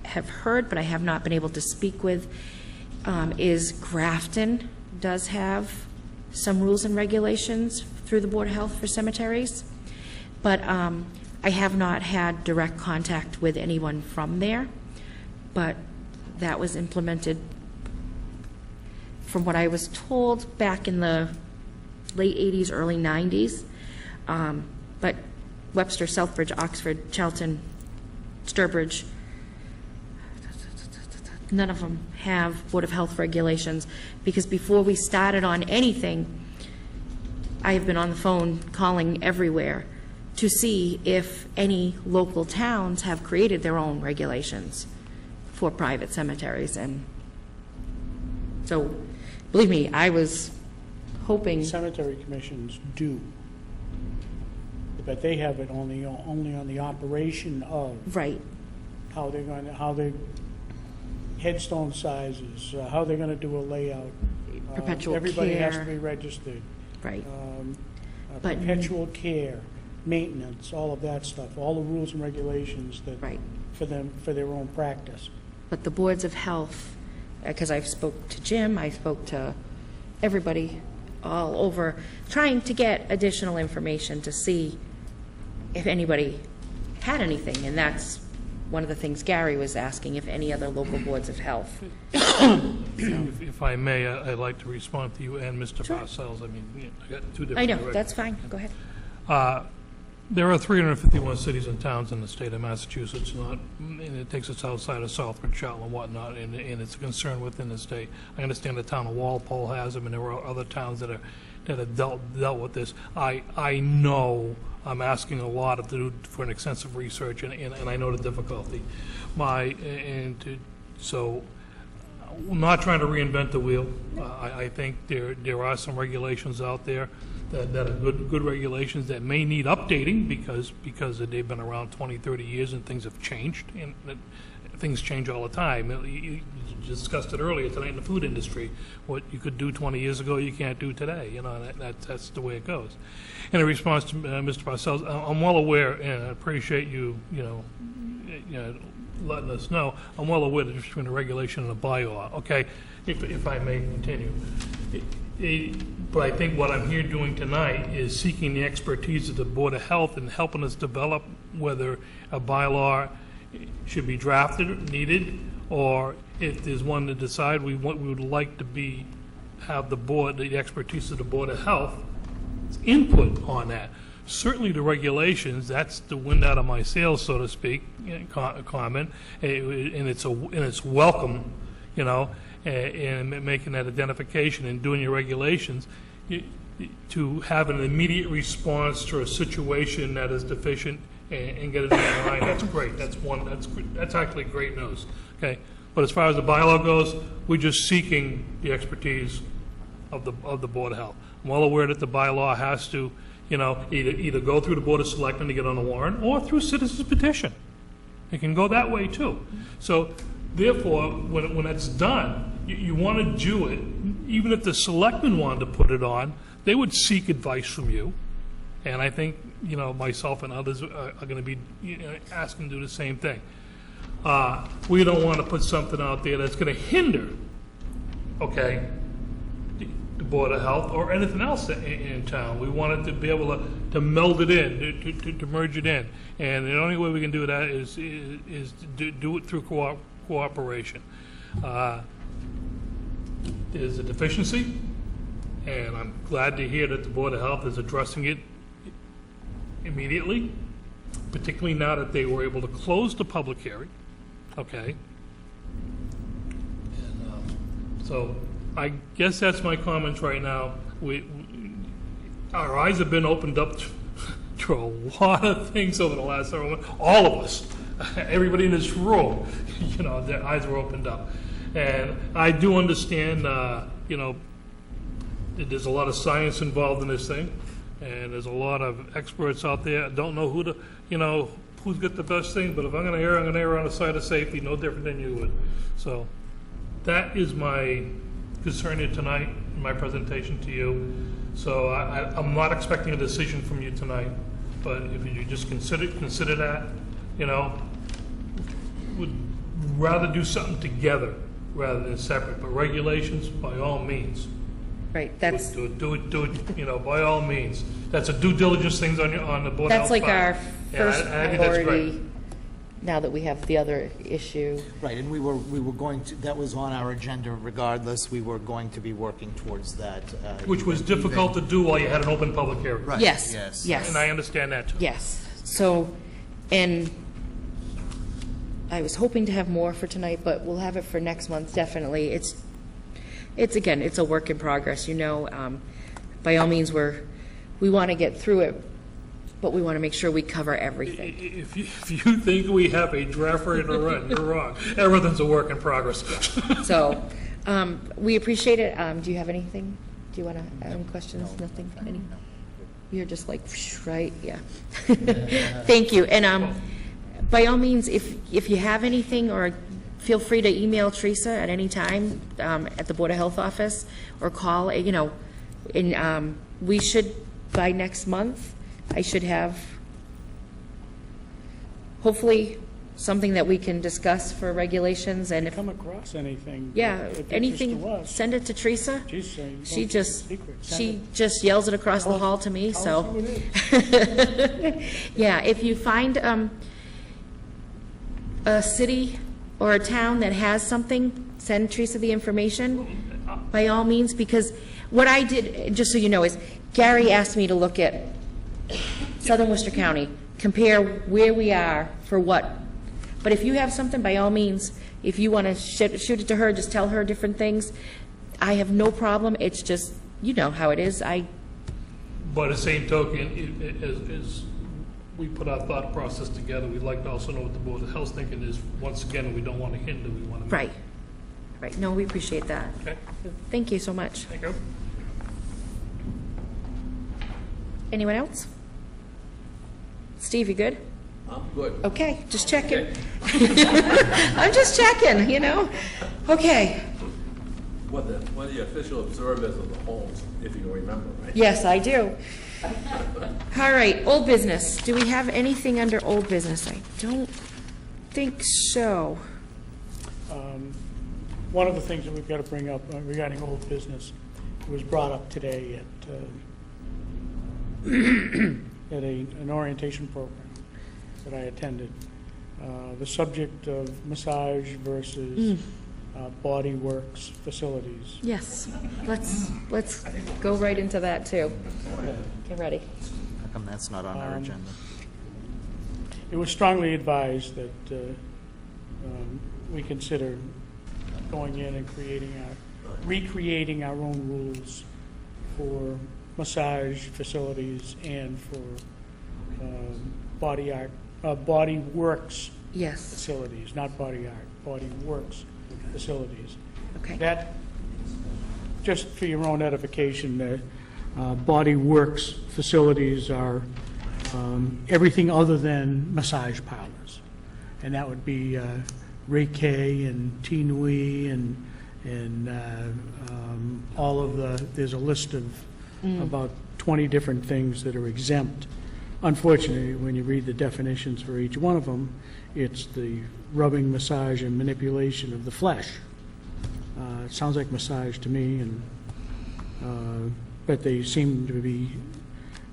have heard but I have not been able to speak with is Grafton. Does have some rules and regulations through the Board of Health for cemeteries, but I have not had direct contact with anyone from there. But that was implemented, from what I was told, back in the late 80s, early 90s. But Webster, Southbridge, Oxford, Charlton, Sturbridge, none of them have Board of Health regulations, because before we started on anything, I have been on the phone calling everywhere to see if any local towns have created their own regulations for private cemeteries. And so, believe me, I was hoping. Cemetery commissions do, but they have it only on the operation of Right. how they headstone sizes, how they're going to do a layout. Perpetual Everybody care. has to be registered. Right. But- Perpetual care, maintenance, all of that stuff, all the rules and regulations that Right. for them, for their own practice. But the boards of health, because I spoke to Jim, I spoke to everybody all over, trying to get additional information to see if anybody had anything, and that's one of the things Gary was asking, if any other local boards of health. If I may, I'd like to respond to you and Mr. Parcells. I mean, I got two different I know, directions. that's fine, go ahead. There are 351 cities and towns in the state of Massachusetts, and it takes us outside of Southbridge, Charlotte, and whatnot, and it's a concern within the state. I understand the town of Walpole has them, and there are other towns that have dealt with this. I know I'm asking a lot to do for an extensive research, and I know the difficulty. So, I'm not trying to reinvent the wheel. I think there are some regulations out there that are good regulations that may need updating because they've been around 20, 30 years and things have changed, and things change all the time. You discussed it earlier tonight in the food industry. What you could do 20 years ago, you can't do today. You know, that's the way it goes. In response to Mr. Parcells, I'm well aware, and I appreciate you letting us know. I'm well aware of the difference between a regulation and a bylaw. Okay, if I may continue. But I think what I'm here doing tonight is seeking the expertise of the Board of Health and helping us develop whether a bylaw should be drafted, needed, or if there's one to decide we would like to have the expertise of the Board of Health input on that. Certainly the regulations, that's the wind out of my sails, so to speak, comment, and it's welcome, you know, and making that identification and doing your regulations to have an immediate response to a situation that is deficient and get it in line. That's great. That's actually great news. Okay, but as far as the bylaw goes, we're just seeking the expertise of the Board of Health. I'm well aware that the bylaw has to, you know, either go through the Board of Selectmen to get on the warrant or through citizens petition. It can go that way too. So therefore, when it's done, you want to do it. Even if the selectmen wanted to put it on, they would seek advice from you. And I think, you know, myself and others are going to be asking to do the same thing. We don't want to put something out there that's going to hinder, okay, the Board of Health or anything else in town. We wanted to be able to meld it in, to merge it in. And the only way we can do that is to do it through cooperation. There's a deficiency, and I'm glad to hear that the Board of Health is addressing it immediately, particularly now that they were able to close the public hearing. Okay. And, so I guess that's my comments right now. Our eyes have been opened up to a lot of things over the last several months. All of us, everybody in this room, you know, their eyes were opened up. And I do understand, you know, there's a lot of science involved in this thing, and there's a lot of experts out there. I don't know who's got the best thing, but if I'm going to err, I'm going to err on the side of safety, no different than you would. So that is my concern here tonight in my presentation to you. So I'm not expecting a decision from you tonight, but if you just consider that, you know, would rather do something together rather than separate. But regulations, by all means. Right, that's, Do it, you know, by all means. That's a due diligence things on the Board of that's Health like file. our Yeah, first I think that's great. priority, now that we have the other issue. Right, and we were going to, that was on our agenda regardless. We were going to be working towards that. Which was difficult to do while you had an open public hearing. Right. Yes, Yes. yes. And I understand that too. Yes, so, and I was hoping to have more for tonight, but we'll have it for next month, definitely. Again, it's a work in progress, you know. By all means, we want to get through it, but we want to make sure we cover everything. If you think we have a draft ready to run, you're wrong. Everything's a work in progress. So, we appreciate it. Do you have anything? Do you want to add any questions? Nothing? Any? You're just like, right? Yeah. Thank you. And by all means, if you have anything, or feel free to email Teresa at any time at the Board of Health office, or call, you know, and we should, by next month, I should have hopefully something that we can discuss for regulations. And if, Come across anything. yeah, of interest anything, to us, send it to Teresa. she's saying, She don't just, keep it secret. she just yells it across the hall to me, Tell us so. who it is. Yeah, if you find a city or a town that has something, send Teresa the information, by all means, because what I did, just so you know, is Gary asked me to look at Southern Worcester County, compare where we are for what. But if you have something, by all means, if you want to shoot it to her, just tell her different things. I have no problem. It's just, you know how it is. But the same token, as we put our thought process together, we'd like to also know what the Board of Health's thinking is. Once again, we don't want to hinder, we want to. Right. Right. No, we appreciate that. Okay, Thank you so much. thank you. Anyone else? Steve, you good? I'm good. Okay, just checking. I'm just checking, you know? Okay. One of the official observers of the homes, if you can remember, right? Yes, I do. All right, old business. Do we have anything under old business? I don't think so. One of the things that we've got to bring up regarding old business was brought up today at an orientation program that I attended. The subject of massage versus body works facilities. Yes, let's go right into that too. Get ready. How come that's not on our agenda? It was strongly advised that we consider going in and recreating our own rules for massage facilities and for body works Yes, facilities, not body art, body works facilities. okay. That, just for your own edification, body works facilities are everything other than massage parlors. And that would be Reiki and Tinui and all of there's a list of about 20 different things that are exempt. Unfortunately, when you read the definitions for each one of them, it's the rubbing, massage, and manipulation of the flesh. It sounds like massage to me, but they seem to be,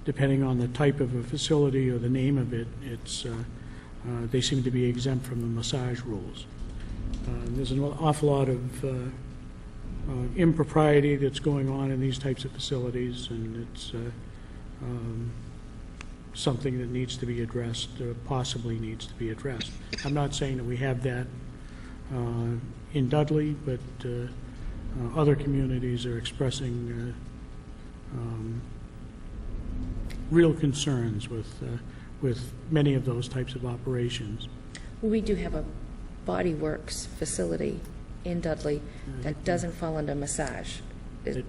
depending on the type of a facility or the name of it, they seem to be exempt from the massage rules. There's an awful lot of impropriety that's going on in these types of facilities, and it's something that needs to be addressed, or possibly needs to be addressed. I'm not saying that we have that in Dudley, but other communities are expressing real concerns with many of those types of operations. We do have a Body Works facility in Dudley that doesn't fall under massage.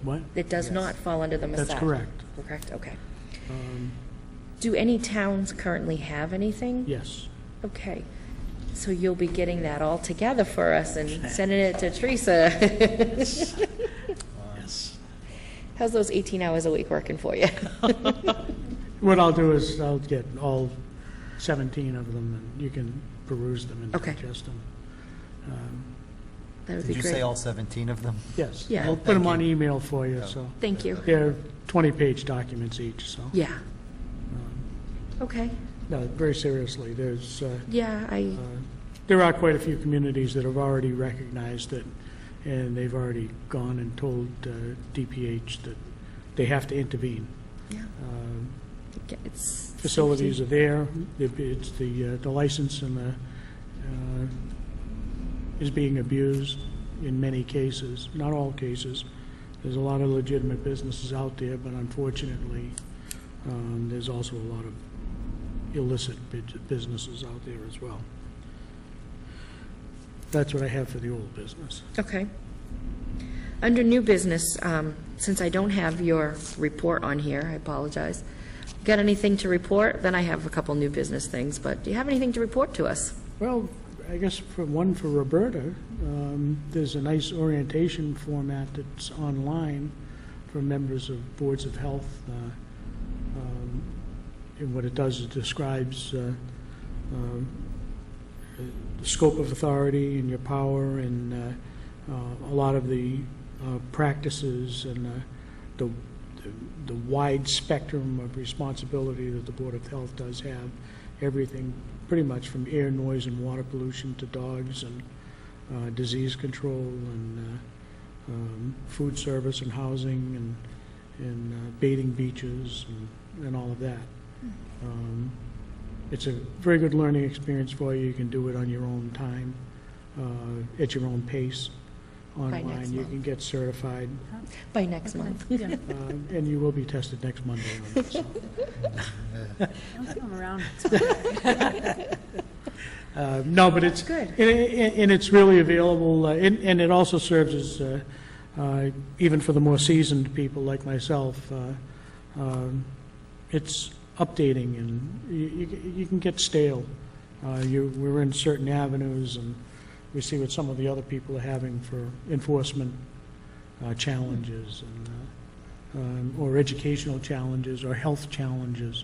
What? It does not fall under the massage. That's correct. Correct, okay. Do any towns currently have anything? Yes. Okay. So you'll be getting that all together for us and sending it to Teresa. Yes. How's those 18 hours a week working for you? What I'll do is I'll get all 17 of them, and you can peruse them and Okay. digest them. That would Did be you great. say all 17 of them? Yes. Yeah. I'll put them Thank on you. email for you, so. Thank you. They're 20-page documents each, so. Yeah. Okay. No, very seriously, there's, Yeah, there are quite a few communities that have already recognized it, and they've already gone and told DPH that they have to intervene. yeah. It's Facilities are there, it's the license and is being abused in many cases, not all cases. There's a lot of legitimate businesses out there, but unfortunately, there's also a lot of illicit businesses out there as well. That's what I have for the old business. Okay. Under new business, since I don't have your report on here, I apologize. Got anything to report? Then I have a couple new business things, but do you have anything to report to us? Well, I guess for Roberta, there's a nice orientation format that's online for members of boards of health. And what it does is describes the scope of authority and your power and a lot of the practices and the wide spectrum of responsibility that the Board of Health does have. Everything pretty much from air, noise, and water pollution to dogs and disease control and food service and housing and bathing beaches and all of that. It's a very good learning experience for you. You can do it on your own time, at your own pace, online. next You month. can get certified, By next month. and you will be tested next Monday on it. So. Come around. No, but it's Good. and it's really available, and it also serves as, even for the more seasoned people like myself, it's updating, and you can get stale. We're in certain avenues, and we see what some of the other people are having for enforcement challenges, and or educational challenges, or health challenges.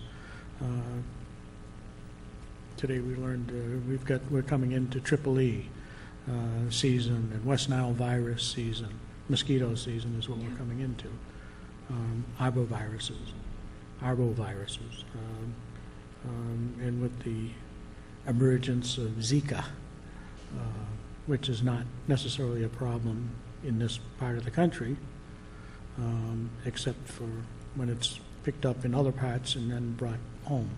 Today we learned we're coming into EEE season, and West Nile virus season, mosquito season is what we're coming into. Arboviruses, and with the emergence of Zika, which is not necessarily a problem in this part of the country, except for when it's picked up in other parts and then brought home.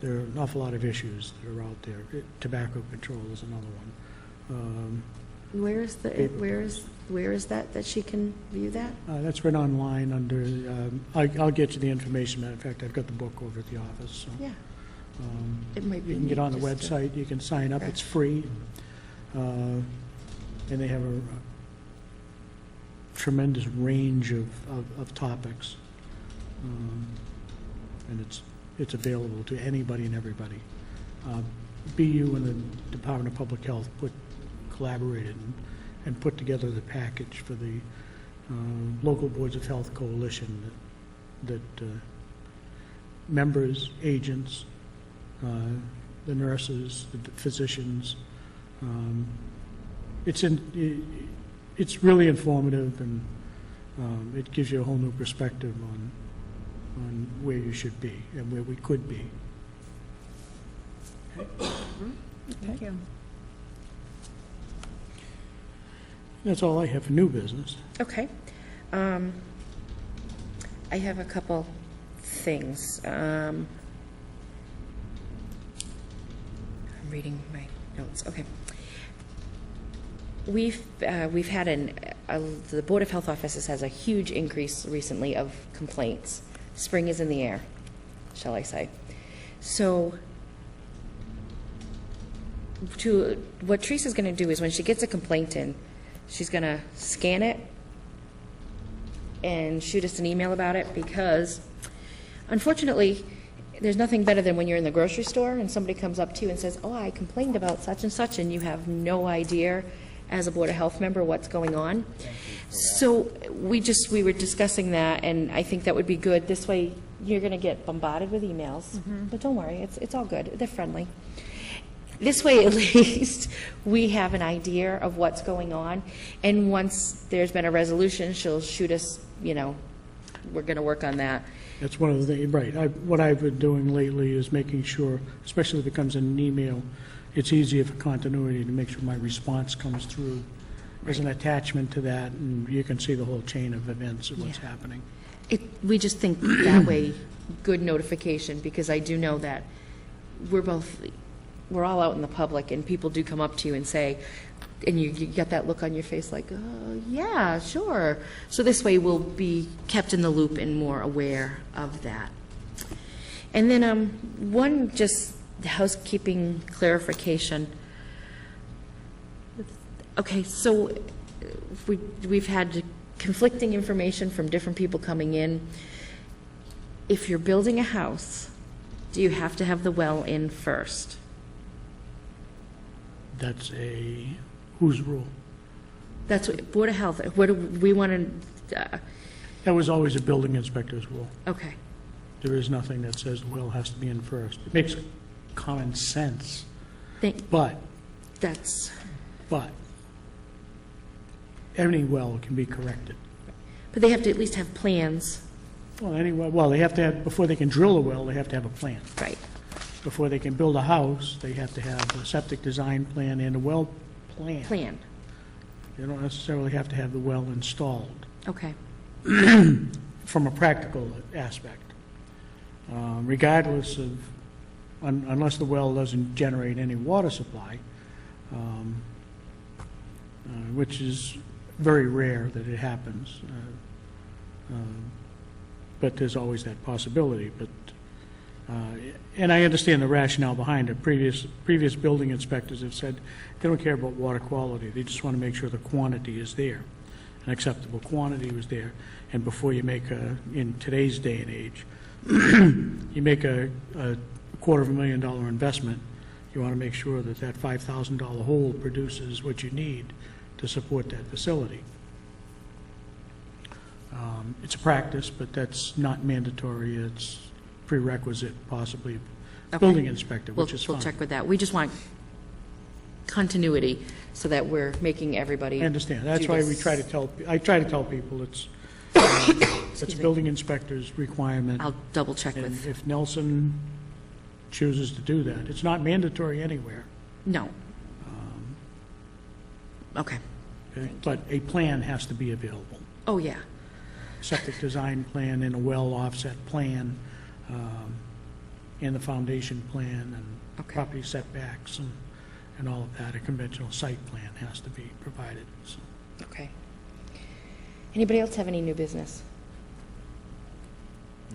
There are an awful lot of issues that are out there. Tobacco control is another one. Where is that she can view that? That's right online under, I'll get you the information. Matter of fact, I've got the book over at the office, so. Yeah. It might be You can get on the neat just to- website, you can sign up, it's free. And they have a tremendous range of topics. And it's available to anybody and everybody. BU and the Department of Public Health collaborated and put together the package for the Local Boards of Health Coalition that members, agents, the nurses, the physicians. It's really informative, and it gives you a whole new perspective on where you should be and where we could be. Thank you. That's all I have for new business. Okay. I have a couple things. I'm reading my notes. Okay. We've had the Board of Health offices has a huge increase recently of complaints. Spring is in the air, shall I say. So what Teresa's going to do is when she gets a complaint in, she's going to scan it and shoot us an email about it, because unfortunately, there's nothing better than when you're in the grocery store and somebody comes up to you and says, oh, I complained about such and such, and you have no idea as a Board of Health member what's going on. So we were discussing that, and I think that would be good. This way, you're going to get bombarded with emails, but don't worry, it's all good. They're friendly. This way, at least, we have an idea of what's going on, and once there's been a resolution, she'll shoot us, we're going to work on that. That's one of the things, right. What I've been doing lately is making sure, especially if it comes in an email, it's easier for continuity to make sure my response comes through as an attachment to that, and you can see the whole chain of events of what's happening. We just think that way, good notification, because I do know that we're all out in the public, and people do come up to you and say, and you get that look on your face like, oh, yeah, sure. So this way we'll be kept in the loop and more aware of that. And then one just housekeeping clarification. Okay, so we've had conflicting information from different people coming in. If you're building a house, do you have to have the well in first? That's whose rule? That's what, Board of Health, what do we want to, That was always a building inspector's rule. okay, There is nothing that says the well has to be in first. It makes common sense, but any well can be corrected. but they have to at least have plans, Well, they have to have, before they can drill a well, they have to have a plan. right? Before they can build a house, they have to have a septic design plan and a well plan. Plan, They don't necessarily have to have the well installed. okay. from a practical aspect. Regardless of, unless the well doesn't generate any water supply, which is very rare that it happens, but there's always that possibility. But and I understand the rationale behind it. Previous building inspectors have said they don't care about water quality. They just want to make sure the quantity is there, an acceptable quantity was there. And before you make in today's day and age, you make a $250,000 investment, you want to make sure that that $5,000 hole produces what you need to support that facility. It's a practice, but that's not mandatory. It's prerequisite, possibly, building inspector, which is fine. We'll check with that. We just want continuity so that we're making everybody. I understand. That's why we try to tell, I try to tell people it's a building inspector's requirement. I'll double check And with. if Nelson chooses to do that, it's not mandatory anywhere. No. Okay. Okay? But a plan has to be available. Oh, yeah. Septic design plan and a well offset plan, and the foundation plan and Okay. property setbacks and all of that. A conventional site plan has to be provided. So. Okay. Anybody else have any new business?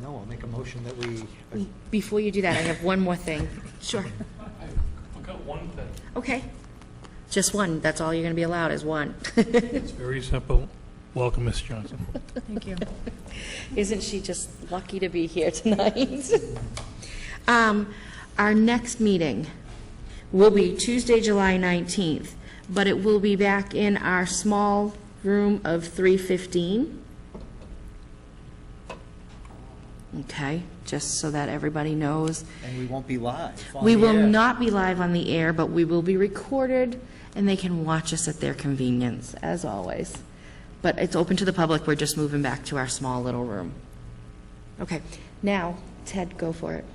No, I'll make a motion that we, Before you do that, I have one more thing. Sure. I've got one thing. Okay. Just one. That's all you're going to be allowed is one. It's very simple. Welcome, Ms. Johnson. Thank you. Isn't she just lucky to be here tonight? Our next meeting will be Tuesday, July 19th, but it will be back in our small room of 315. Okay, just so that everybody knows. and we won't be live on We the will air. not be live on the air, but we will be recorded, and they can watch us at their convenience, as always. But it's open to the public. We're just moving back to our small little room. Okay, now, Ted, go for it.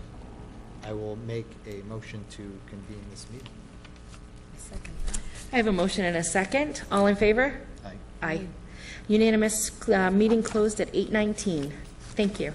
I will make a motion to convene this meeting. I have a motion and a second. All in favor? Aye. Aye. Unanimous, meeting closed at 8:19. Thank you.